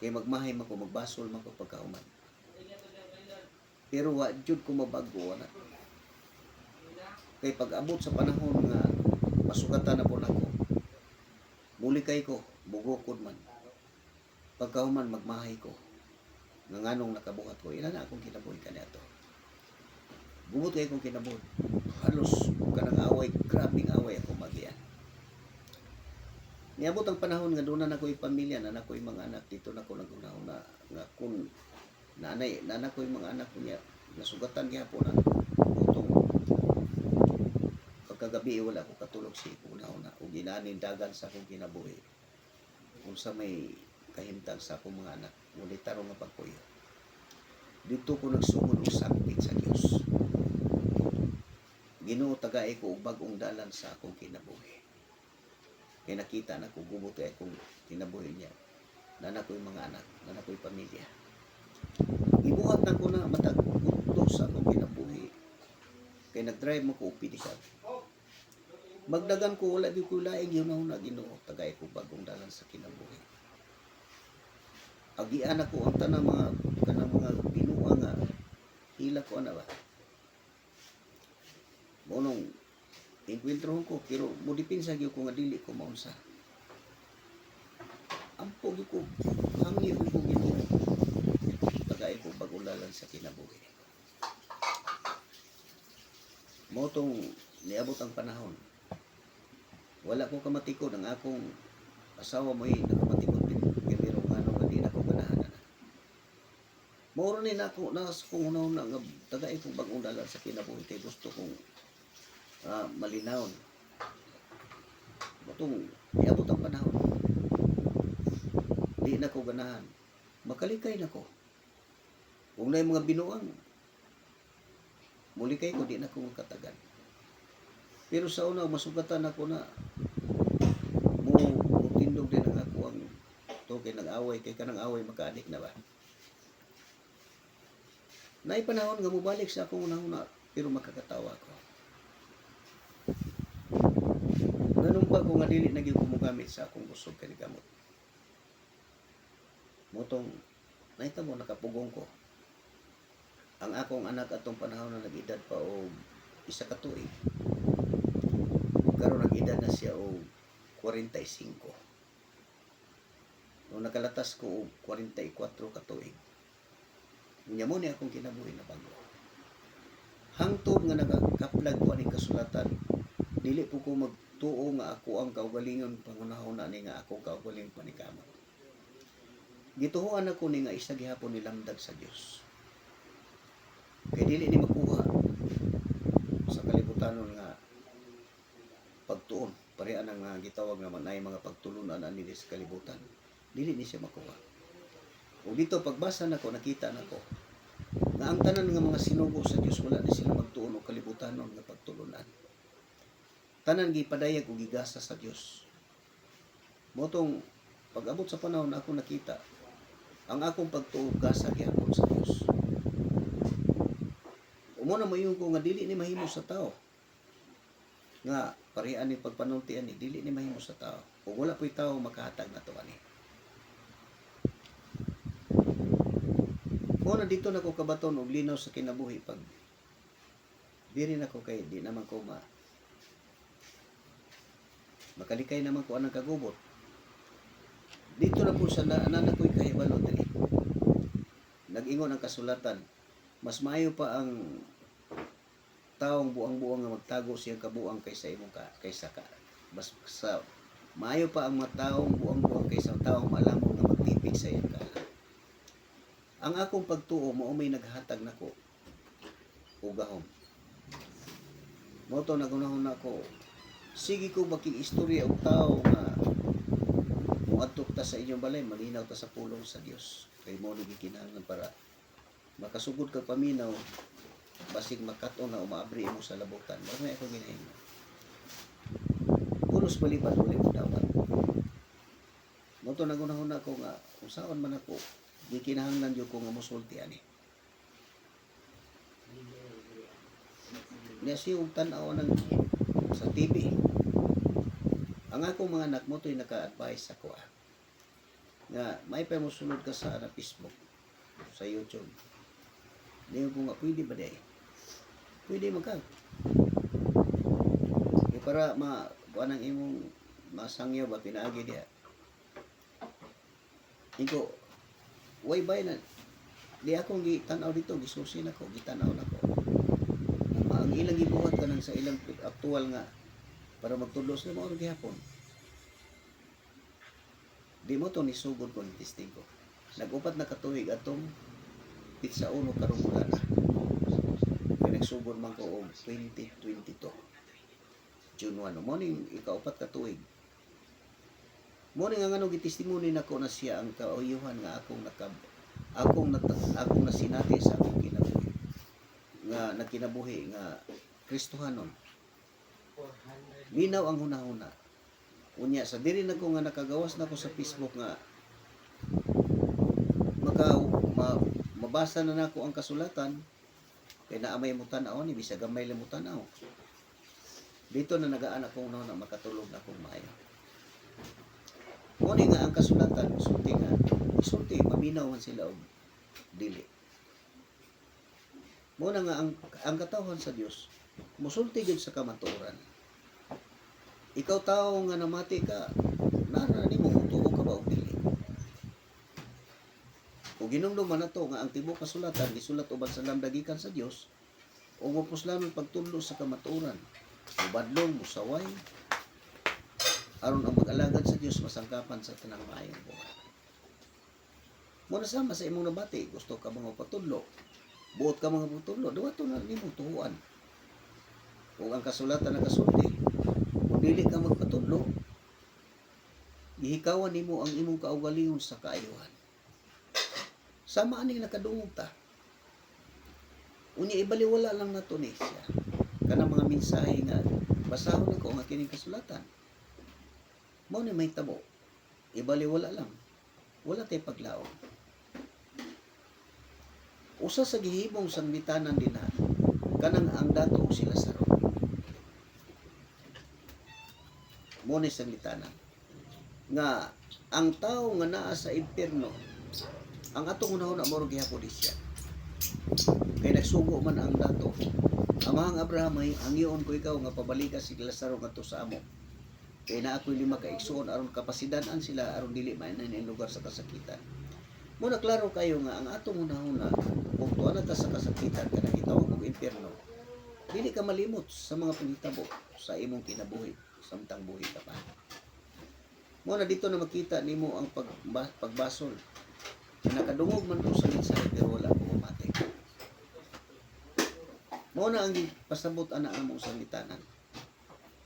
S1: Kay magmahay man ko, magbasol man ko pagkauman. Pero wa jud ko mabago ana. Kay pag-abot sa panahon nga masugatan na po nako, mulikay ko, bugokod man. Pagkahuman magmahay ko, nga nganong nakabuhat ko, ina na akong kinabuhi kaniadto. Gubot kay kong kinabuhi. Halos kanang away, grabing away ako magian. Niabot ang panahon nga doon na ako'y pamilya, na ako'y mga anak, dito na ko nagunahuna nga kung nanay, na ako'y mga anak niya, nasugatan gihapon na utong pagkagabi wala ko katulog si una-una o ginanin dagan sa akong kinabuhi kung sa may kahimtang sa akong mga anak ngunit tarong nga pagkuyo dito ko nagsugod og sakit sa Dios. Ginoo tagay ko og bag-ong dalan sa akong kinabuhi kay nakita na ko gubot kay akong kinabuhi niya na ako'y mga anak na ako'y pamilya ibuhat na ko na matag sa akong kinabuhi kay nag-drive mo ko upidikag. Magdagan ko wala di ko laing yun na Ginoo tagay ko bagong dalan sa kinabuhi. Agian ako ang tanang mga binuang nga hila ko ana ba. Monong enkwentro ko pero modipinsa gyud ko nga dili ko maunsa. Ampo gyud ko hangyo gyud ko Ginoo. Pagay ko bagulalan sa kinabuhi. Mo tong niabot ang panahon. Wala ko kamatikod ang akong asawa mo nakamatikod pero ano nga di na ko ganahan na. Moro ni nako nas kung una nga tagay ko bagong dalan sa kinabuhi kay gusto kong malinawon. Matong niabot ang panahon. Di na ko ganahan. Makalikay na ko. Kung na mga binuang, muli kay ko di na ko makatagan. Pero sa una, masugatan ako na tindog din ang ako ang to kay nag-away, kay kanang away makaadik na ba. Naipanahon nga mubalik sa akong una pero makakatawa ko. Ganun pa ko nga dili na gyud ko mogamit sa akong kusog kani gamot. Motong nahitabo nakapugong ko. Ang akong anak atong panahon na nag-edad pa og isa ka tuig. Karon nag-edad na siya og 45. Nung nakalatas ko og 44 ka tuig. Unya mo ni akong kinabuhi na bago. Hangtod nga nagakaplag ko aning kasulatan, dili po ko magtuo nga ako ang kaugalingon pangunahon na ni nga ako kaugalingon panikamo. Gituhuan ako ni nga isa gihapon nilamdag sa Dios. Kay dili ni makuha sa kalibutanon nga pagtuon pareha nang gitawag naman ay mga pagtulunan ani sa kalibutan. Dili ni siya makuha. O dito pagbasa nako nakita nako nga ang tanan nga mga sinugo sa Dios wala ni sila magtuon og kalibutanon nga pagtulunan. Tanan gipadayag og gigasa sa Dios. Motong pag-abot sa panahon ako nakita ang akong pagtuo gasa gyapon sa Dios. Umo na mayon ko nga dili ni mahimo sa tao. Nga pareha ni pagpanultian ni dili ni mahimo sa tao. Kung wala po'y tao makahatag na to ani. Mo na dito nako kabaton og linaw sa kinabuhi pag diri nako kay di naman ko makalikay naman ko anang kagubot. Dito na po sa nanan ko'y kahibalo diri. Nag-ingon ang kasulatan, mas maayo pa ang taong buang-buang nga magtago siyang kabuang kaysa imong kaysa ka. Mas sa maayo pa ang taong buang-buang kaysa taong malamon nga magtipig sa iyang kala. Ang akong pagtuo mao may naghatag nako og gahom. Mo to nagunahon nako. Sige ko baking istorya og tao nga muadto ta sa inyong balay malinaw ta sa pulong sa Dios. Kay mo ni gikinahanglan para makasugod kag paminaw basig makaton na umaabri mo sa labutan. Mao may ako ginahimo. Pulos palibad uli mo dawat. Mo to nagunahon nako nga usaon man ako gikinahanglan jud ko nga mosulti ani. Niya siya tan-aw ng sa TV. Ang akong mga anak mo to'y naka-advise ako nga may pa mo sunod ka sa Facebook, sa YouTube. Ngayon ko nga, pwede ba day? Pwede magkag. E para buwan ang imong masangyaw ba pinaagi diya. Iko, way bay na. Di akong gitanaw dito, gisusin ako, gitanaw na ko. Ang ilang gibuhat ka nang sa ilang aktual nga para magtudlos na mo gihapon. Di mo to nisugod ko ni testigo. Nag-upat na katuig atong pizza uno karong bulan. Kaya nagsugod man ko og 2022. June 1. Mo ning ikaupat katuig. Mo ning ang ano gitestimony nako na siya ang kauyuhan nga akong nasinati sa akong kinabuhi. Nga nagkinabuhi nga Kristohanon. Minaw ang hunahuna. Unya sa diri nako nga nakagawas nako sa Facebook nga mabasa na nako ang kasulatan kay naamay mo tan-aw ni bisag gamay lang mo tan-aw. Dito na nagaan ako na makatulog na akong maayo. Muni nga ang kasulatan sulti maminaw man sila og dili. Muna nga ang katawhan sa Dios musulti gyud sa kamatuoran. Ikaw tao nga namati ka, nara nimo kung tuo ka ba o dili. Kung ginumduman na to nga ang tibuok kasulatan gisulat uban sa lamdagikan sa Dios, o mapuslanon pagtudlo sa kamatuoran, mubadlong, musaway, aron ang mag-alagad sa Dios masangkapan sa tanang maayong buhat. Mo sama sa imong nabati, gusto ka mga patudlo, buot ka mga patudlo, duwa to na nimo tuhuan. Kung ang kasulatan nakasulti, kung dili ka magpatudlo, gihikawan nimo ang imong kaugalingon sa kaayuhan. Sama aning nakadungog ta. Unya ibaliwala lang nato ni siya. Kanang mga mensahe nga basahon nako nga kining kasulatan. Mao ni may tabo. Ibaliwala lang. Wala tay paglaom. Usa sa gihimong sangbitanan dinha kanang ang dato og sila sa mo ni sangbitanan nga ang tao nga naa sa impierno ang atong una-una mao gihapon siya. Kay nagsugo man ang dato. Amahang Abraham ay hangyoon ko ikaw nga pabalikas si Lazaro ngadto sa amo. Kay na ako'y 5 ka igsoon aron kapasidanan sila aron dili mainan ang lugar sa kasakitan. Muna klaro kayo nga ang atong una-una kung tuwa na ta sa kasakitan kanang gitawag og impierno. Dili ka malimot sa mga panghitabo sa imong kinabuhi samtang buhi ka pa. Muna dito na makita nimo ang pagbasol. Nakadungog man ko sa mensahe pero wala ko umate. Mao na ang pasabot ana ang mong sangitanan.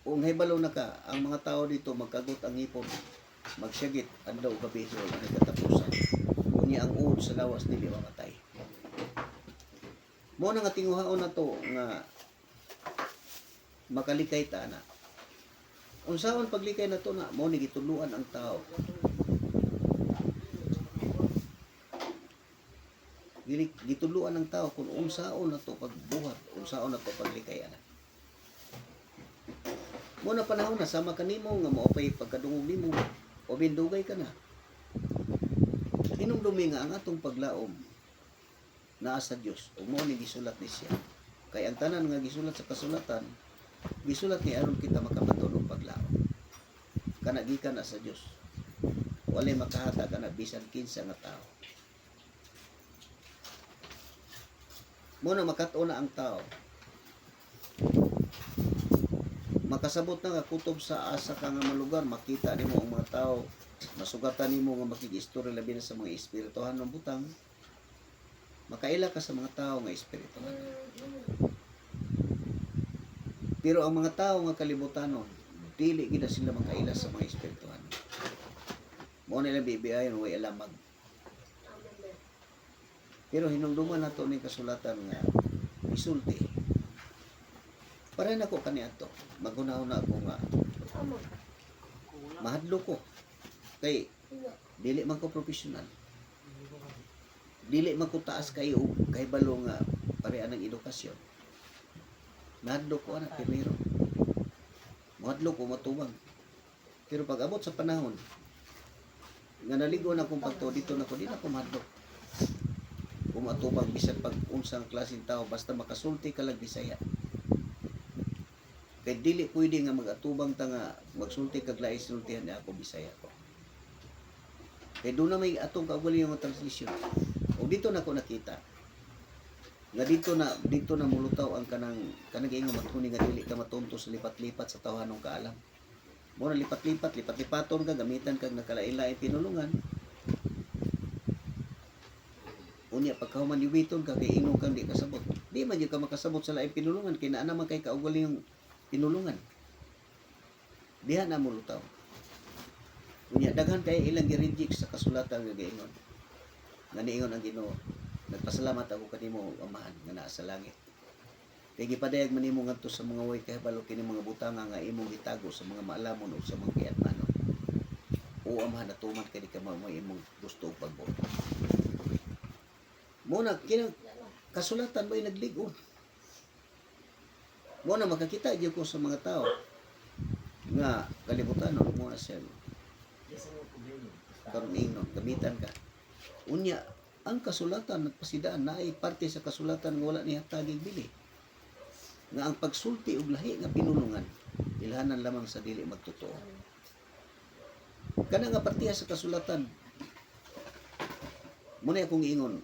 S1: Kung hibalo na ka, ang mga tao dito magkagot ang ngipon, magsyagit adlaw gabi so ang katapusan. Unya ang uod sa lawas dili mamatay. Mao na nga tinguhaon na to nga makalikay ta na. Unsaon paglikay na to na mao ni gituluan ang tao. Gituluan ng tao kung unsaon na to pagbuhat, unsaon na to paglikayan. Muna panahon na sama kanimo nga maopay pagkadungog nimo o bindugay ka na. Hinumdumi nga ang atong paglaom naa sa Dios ug mao ni gisulat ni siya. Kay ang tanan nga gisulat sa kasulatan, gisulat ni aron kita makapatuloy og paglaom. Kana gikan na sa Dios. Walay makahatag kana bisan kinsa nga tao. Muna makat-o na ang tao. Makasabot na nga kutob sa asa ka nga malugar, makita nimo ang mga tao, masugatan nimo nga makig-istorya labi na sa mga espirituhan ng butang. Makaila ka sa mga tao nga espirituhan. Pero ang mga tao nga kalibutanon, dili gid sila makaila sa mga espirituhan. Mo nila bibiyayon way alamag. Pero hinungduman nato ni kasulatan nga isulti. Para nako kaniadto, maghunahon na ako nga mahadlo ko. Kay dili man ko professional. Dili man ko taas kayo kay balo nga pareha ng edukasyon. Mahadlo ko ana primero. Mahadlo ko matubang. Pero pag abot sa panahon nga naligo na kong pagto dito na ko di na ko mahadlo. Kung matubang bisan pag unsang klaseng tao basta makasulti ka lang Bisaya. Kay dili pwede nga magatubang ta nga magsulti kag lain sultihan ni ako Bisaya ko. Kay doon na may atong kaugalingon nga translation. O dito na ko nakita nga dito na mulutaw ang kanang ingon matuni nga dili ka matunto sa lipat-lipat sa tawhanong kaalam. Mo na lipat-lipaton ka gamitan kag nakalain-lain pinulungan. Unya pagkahuman liwiton ka kay inom kang di kasabot. Di man jud ka makasabot sa lain pinulungan kay naa naman kay kaugalingong pinulungan. Diha na mulutaw. Unya daghan kay ilang gi-reject sa kasulatan nga giingon. Nga niingon ang Ginoo, nagpasalamat ako kanimo Amahan nga naa sa langit. Kay gipadayag man nimo ngadto sa mga way kahibalo kini mga butanga nga imong gitago sa mga maalamon o sa mga kiatmanon. O Amahan natuman kay di ka mao imong gusto ug pagbuot. Muna kinang kasulatan mo'y nagligon. Muna makakita gyud ko sa mga tao nga kalibutan muna siya. Karon ingnon gamitan ka. Unya ang kasulatan nagpasidaan na ay parte sa kasulatan nga wala ni hatagig bili. nga ang pagsulti og lahi nga pinulungan ilhanan lamang sa dili magtotoo. Kana nga partiya sa kasulatan muna akong ingon,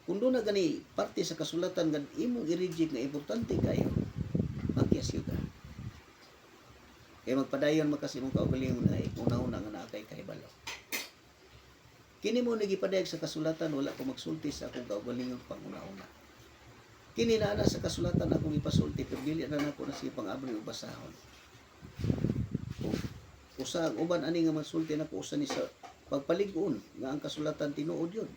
S1: kung doon na gani parte sa kasulatan nga imong i-reject nga importante kayo, magyas yun ka. Kaya magpadayon makasi mong kaugalingon na una-una nga naakay kahibalo. Kini mo nagipadayag sa kasulatan, wala ko magsulti sa akong kaugalingon pang una-una. Kini na sa kasulatan akong ipasulti, pero dili na nako na siya pang-abri o basahon. Usa ang uban ani nga magsulti nako usa ni sa pagpalig-on nga ang kasulatan tinuod yun.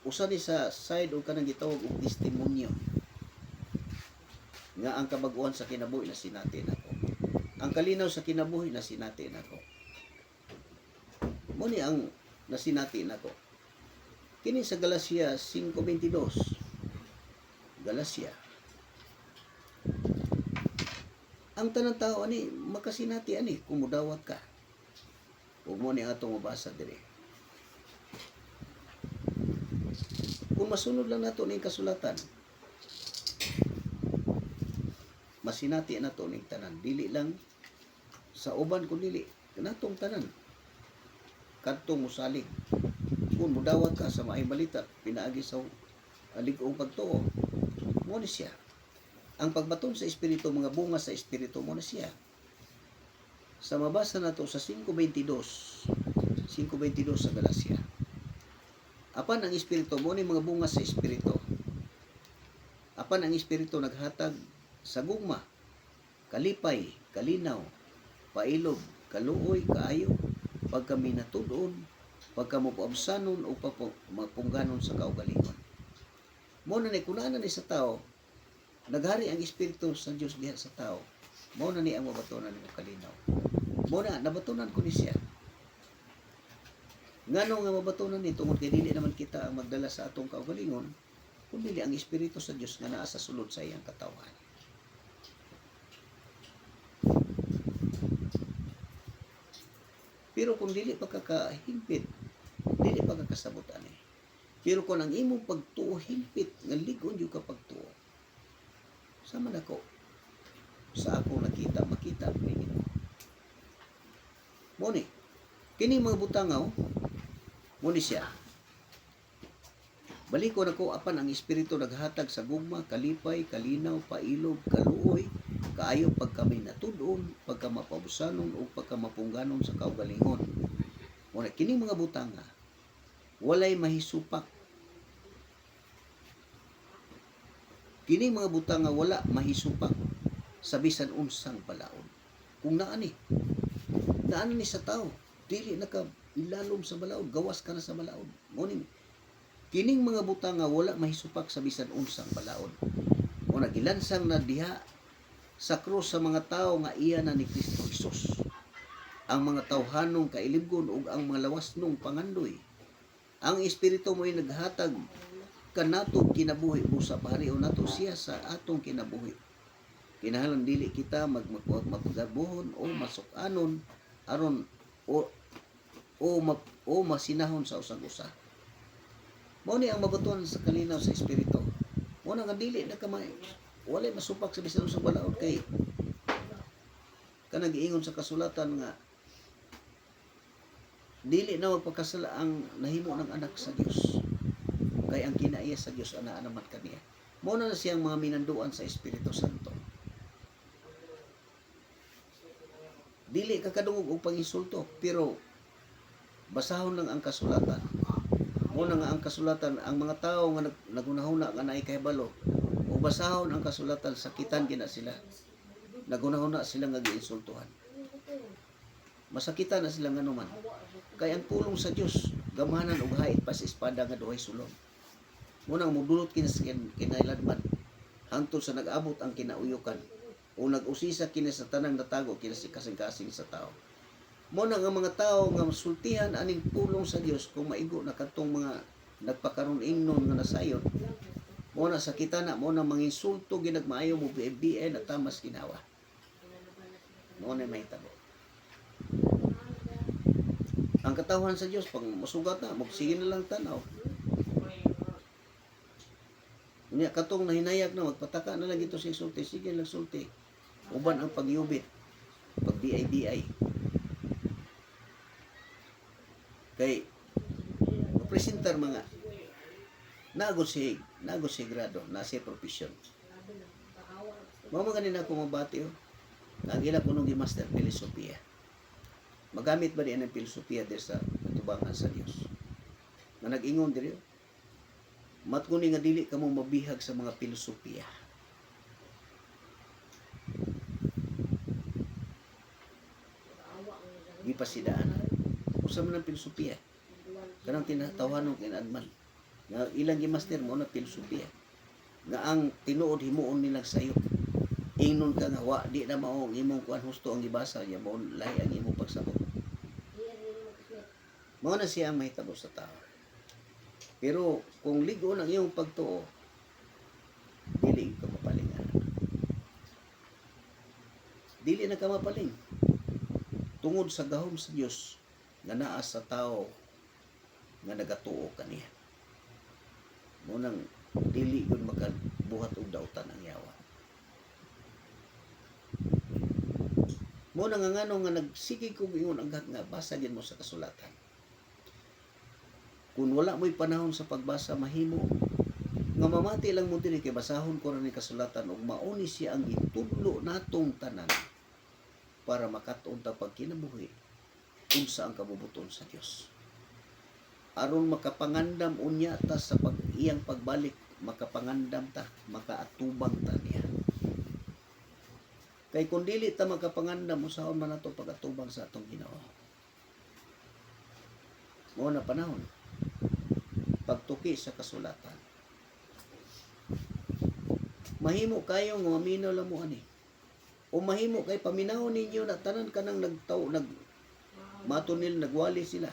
S1: Usa ni sa side o kanang gitawag og testimonyo nga ang kabag-uhan sa kinabuhi na sinati nako. Ang kalinaw sa kinabuhi na sinati nako. Muni ang nasinati nako. Kini sa Galacia 5:22. Galacia. Ang tanang tao ani makasinati ani kung mudawat ka. Ug mo ni atong mabasa diri. Kung masunod lang nato ning kasulatan, masinati nato ning tanan, dili lang sa uban kun dili kanatong tanan. Kadtong musalig. Kung mudawat ka sa maayong balita, pinaagi sa alig-ong pagtuo, mo ni siya. Ang pagbaton sa espiritu, mga bunga sa espiritu, mo ni siya. Sa mabasa nato sa 5:22 sa Galacia. Apan ang espiritu mo ni mga bunga sa espiritu. Apan ang espiritu naghatag sa gugma, kalipay, kalinaw, pailog, kaluoy, kaayo, pagkaminatudon, pagkamupuabsanon o mapungganon sa kaugalingon. Mo na ni kunanan ni sa tao, naghari ang espiritu sa Dios diha sa tao. Mo na ni ang mabatunan ni kalinaw. Mo na nabatunan ko ni siya. Ngano nga mabatunan ni tungod kay dili naman kita ang magdala sa atong kaugalingon, kundi ang espiritu sa Dios nga naa sa sulod sa iyang katawan. Pero kung dili pa kakahimpit, dili pa kakasabot ani. Pero kung ang imong pagtuo himpit, nga ligon yung kapagtuo, sama na ko sa ako nakita, makita ang Ginoo. Muni, kini mga butangaw, muni siya. Baliko na ko apan ang espiritu naghatag sa gugma, kalipay, kalinaw, pailog, kaluoy, kaayo pagkamay natudon, pagkamapabusanon o pagkamapungganon sa kaugalingon. Muna kini mga butanga walay mahisupak. Kini mga butanga wala mahisupak sa bisan unsang balaod. Kung naani ni sa tao, dili naka ilalom sa balaod, gawas ka na sa balaod. Muna kining mga butanga wala mahisupak sa bisan unsang balaod. Muna gilansang na diha sa krus sa mga tao nga iya na ni Kristo Jesus. Ang mga tawhanong kailibgon ug ang mga lawasnong pangandoy. Ang espiritu mo'y naghatag kanato kinabuhi busa paharion nato siya sa atong kinabuhi. Kinahanglan dili kita mapagabuhon o masukanon aron o masinahon sa usag-usa. Mao ni ang mabatuan sa kalinaw sa espiritu. Mo nga dili na kamay walay masupak sa bisan unsang balaod kay kanang giingon sa kasulatan nga dili na magpakasala ang nahimo ng anak sa Dios kay ang kinaiya sa Dios ana naman kaniya. Mao na siyang mga minanduan sa Espiritu Santo. Dili ka kadungog og panginsulto pero basahon lang ang kasulatan. Mao na nga ang kasulatan ang mga tawo nga nagunahuna nga naay kahibalo o basahon ang kasulatan sakitan gina sila. Nagunahuna sila nga giinsultuhan. Masakitan na sila nga naman. Kaya ang pulong sa Dios gamahanan og hait pa sa espada nga duhay sulong. Munang mudulot kinailadman hangtod sa nag-abot ang kinauyokan o nag-usisa kini sa tanang natago kini si kasing-kasing sa tao. Muna nga mga tao nga masultihan aning pulong sa Dios kung maigo na kadtong mga nagpakaron ingnon nga nasayon. Muna sakitan na muna manginsulto ginagmaayo mo biye na tamas ginawa. Muna may tabo. Ang katawhan sa Dios pag masugat na, magsige na lang tanaw. Unya katong nahinayag na magpataka na lang ito sa sulti, sige lang sulti. Uban ang pagyubit, pag BI. Kay presentar mga nagod si grado, na si profession. Mao man kanina ako mabati Nagila ko nung master filosofiya. Magamit ba diyan ang filosofiya din sa katubangan sa Dios? Na nag-ingon diri. Matkuni nga dili kamo mabihag sa mga filosofiya. Gipasidaan. Usa man ang filosofiya. Kanang tinatawanon kinadman. Nga ilang gimaster mo na filosofiya. Nga ang tinuod himuon nila sayo. Ingnon ka nga wa di na mao ang imong kuan husto ang gibasa niya mo lahi ang imong pagsabot. Mao na siya ang mahitabo sa tao. Pero kung ligon ang iyong pagtuo, dili ka mapalingan. Dili na ka mapaling. Tungod sa gahom sa Dios nga naa sa tao nga nagatuo kaniya. Mo nang dili gud makabuhat og dautan ang yawa. Mo nang ngano nga nagsige kog ingon agad nga basa din mo sa kasulatan. Kung wala mo'y panahon sa pagbasa mahimo nga mamati lang mo diri kay basahon ko ra ni kasulatan ug mauni siya ang gitudlo natong tanan para makatuon ta pagkinabuhi unsa ang kabubuton sa Dios. Aron makapangandam unya ta sa iyang pagbalik, makapangandam ta, makaatubang ta niya. Kay kung dili ta magkapangandam, usaon man nato pag-atubang sa atong Ginoo. Mo na panahon pagtuki sa kasulatan. Mahimo kayo nga maminaw lang mo ani. O mahimo kay paminahon ninyo na tanan kanang matunil nagwali sila.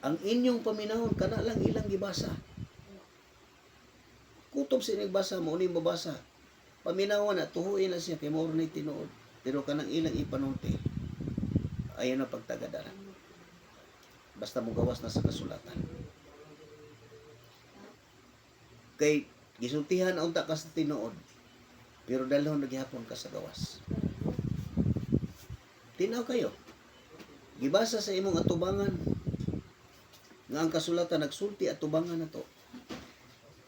S1: Ang inyong paminahon kana lang ilang gibasa. Kutob sa nagbasa mo ni mabasa. Paminawan na tuhuin na siya kay mao ni tinuod. Pero kanang ilang ipanunti ayon na pagtagadaran. Basta mo gawas na sa kasulatan. Kay gisultihan unta ka sa tinuod. Pero dalhon naghihapon ka sa gawas. Tinaw kayo. Gibasa sa imong atubangan nga ang kasulatan nagsulti atubangan na to.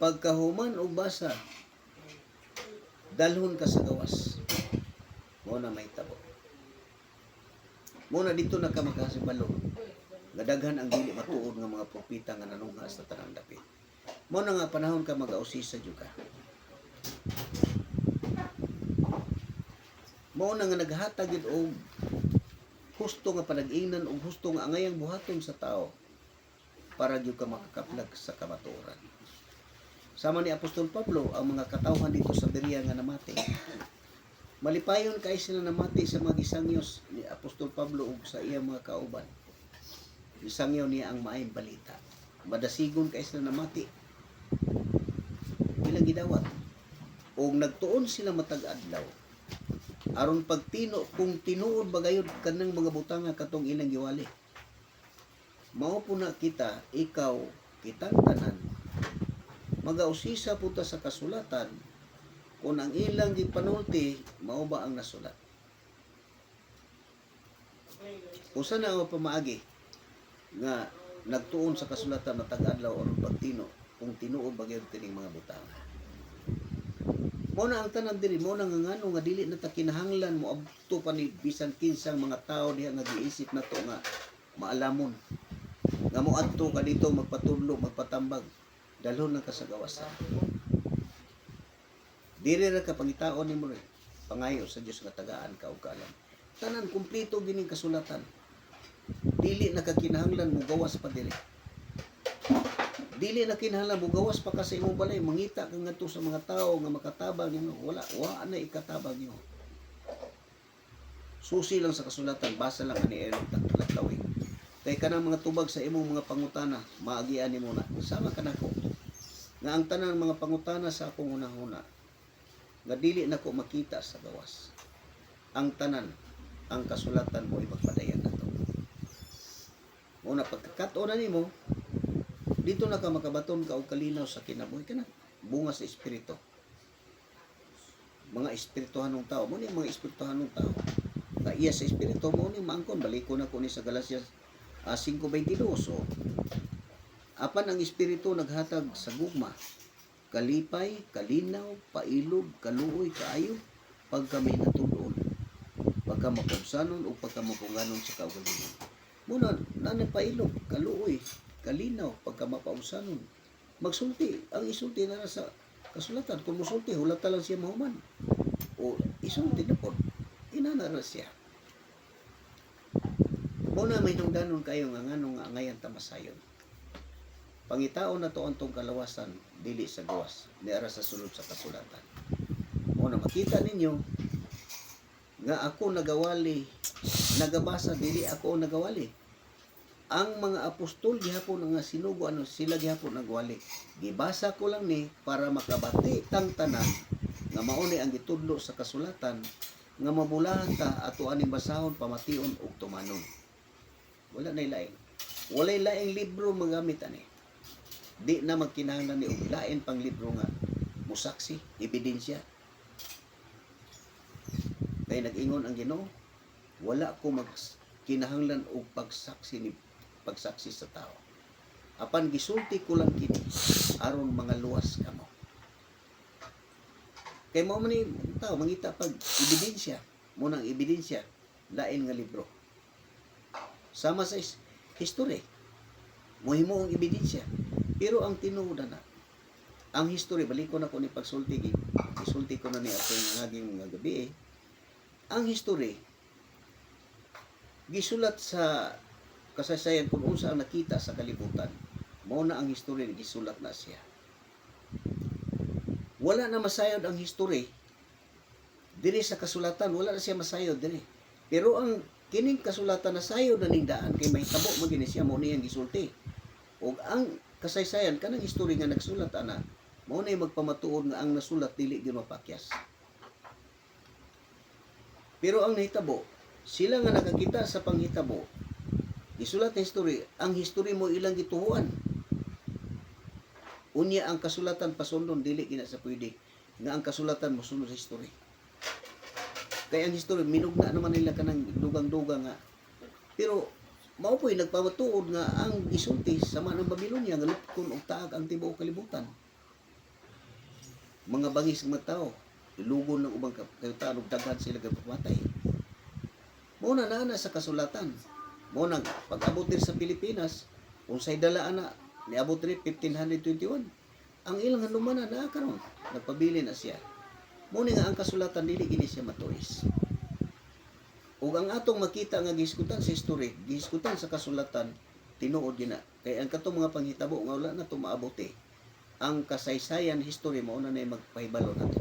S1: Pagkahuman o basa, dalhon ka sa gawas. Mo na may tabo. Mo na dito na ka makasibalo. Nadaghan ang dili matuod nga mga propeta nga nanungha sa tanang dapit. Mo na nga panahon ka mag-ausisa jud ka. Mo na nga naghatag gid og husto nga panag-ingnan og husto nga angayang buhaton sa tao para gyud ka makakaplag sa kamatuoran. Sama ni Apostol Pablo, ang mga katawhan dito sa Berea nga namati. Malipayon kay sila namati sa mga gisangyos ni Apostol Pablo ug sa iyang mga kauban. Gisangyo niya ang maayong balita. Madasigon kay sila namati. Ilang gidawat. Ug nagtuon sila matag adlaw. Aron pagtino kung tinuod bagayod kanang mga butanga katong ilang giwali. Mao po na kita, ikaw, kitang tanan, magausisa po ta sa kasulatan kung ang ilang gipanulti mao ba ang nasulat. Usa na ang pamaagi nga nagtuon sa kasulatan na tag-adlaw o pagtino kung tinuod bagayod kining mga butanga. Mo na ang tanan diri mo na ngano nga dili na ta kinahanglan mo abto pa ni bisan kinsang mga tao diha nga giisip nato nga maalamon nga mo adto ka dito magpatudlo magpatambag dalhon na ka sa gawasan. Diri ra ka pangitaon nimo rin pangayo sa Dios nga tagaan ka og kaalam. Tanan kumpleto gining kasulatan. Dili na ka kinahanglan mo gawas pa dili. Dili na kinahanglan mo gawas pa ka sa imong balay mangita ka ngadto sa mga tao nga makatabang nimo wala na ikatabang nimo. Susi lang sa kasulatan basa lang ani Aaron taklawi. Kay kanang mga tubag sa imong mga pangutana maagian nimo na sama kanako nga ang tanang mga pangutana sa akong unahuna nga dili nako makita sa gawas. Ang tanan ang kasulatan mo ay magpadayan nato. Una pagkakato na nimo Dito na ka makabaton ka og kalinaw sa kinabuhi kana bunga sa espiritu. Mga espirituhanong tao mo ni mga espirituhanong tao. Nga iya sa espiritu mo ni maangkon baliko na ko ni sa Galasias 5:22. So apan ang espiritu naghatag sa gugma, kalipay, kalinaw, pailog, kaluoy, kaayo, pagka may natulon, pagka mapugsanon o pagka mapunganon sa kaugalingon. Muna, nanay pailog, kaluoy, kalinaw, pagka mapausanon. Magsulti, ang isulti na sa kasulatan. Kung musulti, hulata lang siya mahuman. O isulti na po, inanara siya. Muna may nungdanon kayo nga nga ngayon tamasayon. Pangitao na to antong kalawasan dili sa gawas niara sa sulod sa kasulatan. Muna makita ninyo nga ako nagawali, nagabasa dili ako nagawali. Ang mga apostol gihapon nga sinugo sila gihapon nagwali. Gibasa ko lang ni para makabati tang tanan nga mao ni ang gitudlo sa kasulatan nga mabulahan ta ato aning basahon pamation ug tumanon. Wala nay laing. Walay laing libro magamit ani. Di na magkinahanglan ni og lain pang libro nga musaksi, ebidensya. Kay nag-ingon ang Ginoo, wala ko kinahanglan og pagsaksi sa tao. Apan gisulti ko lang kini aron mga luwas kamo. Kay mao man ni tao mangita pag ebidensya, mo nang ebidensya lain nga libro. Sama sa history. Mohimo ang ebidensya. Pero ang tinuod na ang history balik ko na ko ni pagsulti isulti ko na ni atong naging mga gabi ang history gisulat sa kasaysayan kung unsa ang nakita sa kalibutan. Mao na ang history gisulat na siya. Wala na masayod ang history diri sa kasulatan, wala na siya masayod diri. Pero ang kining kasulatan na sayod na ning daan kay mahitabo mo gini siya mo niyang gisulti. Og ang kasaysayan kanang history nga nagsulat ana mao nay magpamatuod nga ang nasulat dili gyud mapakyas. Pero ang nahitabo sila nga nakakita sa panghitabo gisulat na history, ang history mo ilang gituhuan. Unya ang kasulatan pasundon dili gina sa pwede nga ang kasulatan mosunod sa history. Kaya ang history minugna naman nila kanang dugang-dugang nga. Pero mao po'y nagpamatuod nga ang isulti sama ng Babylonia nga lupkon og taag ang tibuok kalibutan. Mga bangis nga tao, ilugon ng ubang kayutaan ug daghan sila gapatay. Mao na naa sa kasulatan. Mao nang pag-abot dir sa Pilipinas, unsay dala ana niabot diri 1521. Ang ilang hanumana naa karon, nagpabili na siya. Mao ni nga ang kasulatan dili gini siya matuis. Ug ang atong makita nga gihisgutan sa history, gihisgutan sa kasulatan, tinuod gina. Kay ang katong mga panghitabo nga wala na to maabuti. Ang kasaysayan history mao na nay magpahibalo nato.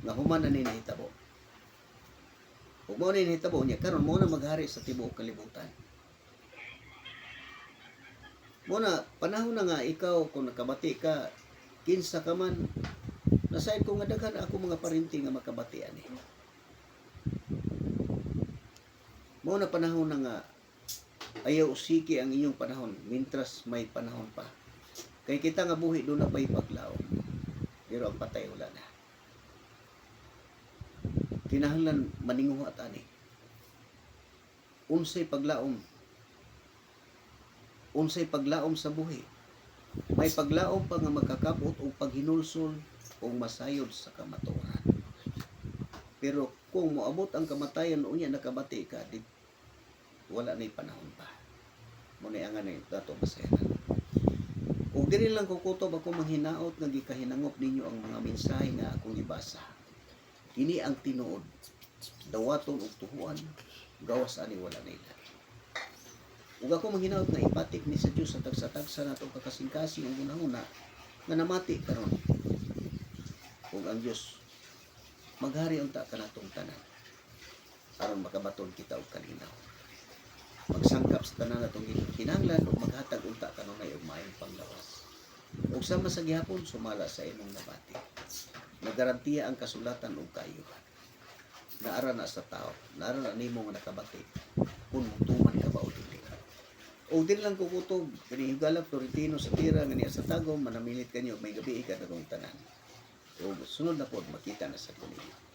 S1: Nga human na ni nahitabo. Ug mao ni nahitabo niya karon mao na maghari sa tibuok kalibutan. Mao na panahon na nga ikaw kung nakabati ka kinsa ka man nasayod ko nga daghan ako mga parinti nga makabati ani. Mao na panahon na nga ayaw usiki ang inyong panahon mintras may panahon pa. Kay kita nga buhi doon na pa'y paglaom. Pero ang patay wala na. Kinahanglan maninguhat ani. Unsay paglaom. Unsay paglaom sa buhi. May paglaom pa nga magkakabot o paghinulsol o masayod sa kamatuoran. Pero kung moabot ang kamatayan unya nakabati ka, wala na panahon pa. Muna ang ano yung dato masayanan. Kung diri lang kukutob ako manghinaot nga gikahinangop ninyo ang mga mensahe nga akong ibasa. Kini ang tinuod. Dawaton ug tuhuan, gawas ani wala nila. Ug ako manghinaot nga ipatik ni sa Dios sa tagsa-tagsa natong kakasing-kasing ang una-una nga namati karon. Ug ang Dios maghari unta kanatong tanan aron makabaton kita og kalinaw. Magsangkap sa tanan natong kinahanglan ug maghatag unta kanunay og maayong panglawas. Ug sama sa gihapon sumala sa imong nabati. Nagarantiya ang kasulatan ug kaayuhan. Naara na sa tao, naara na nimo nga nakabati kung mutuman ka ba o dili. O dili lang kukutob, kani Higala Florentino sa tira ngani sa Tagum manamilit kanyo may gabi ka atong tanan. O sunod na pod makita na sa kulit.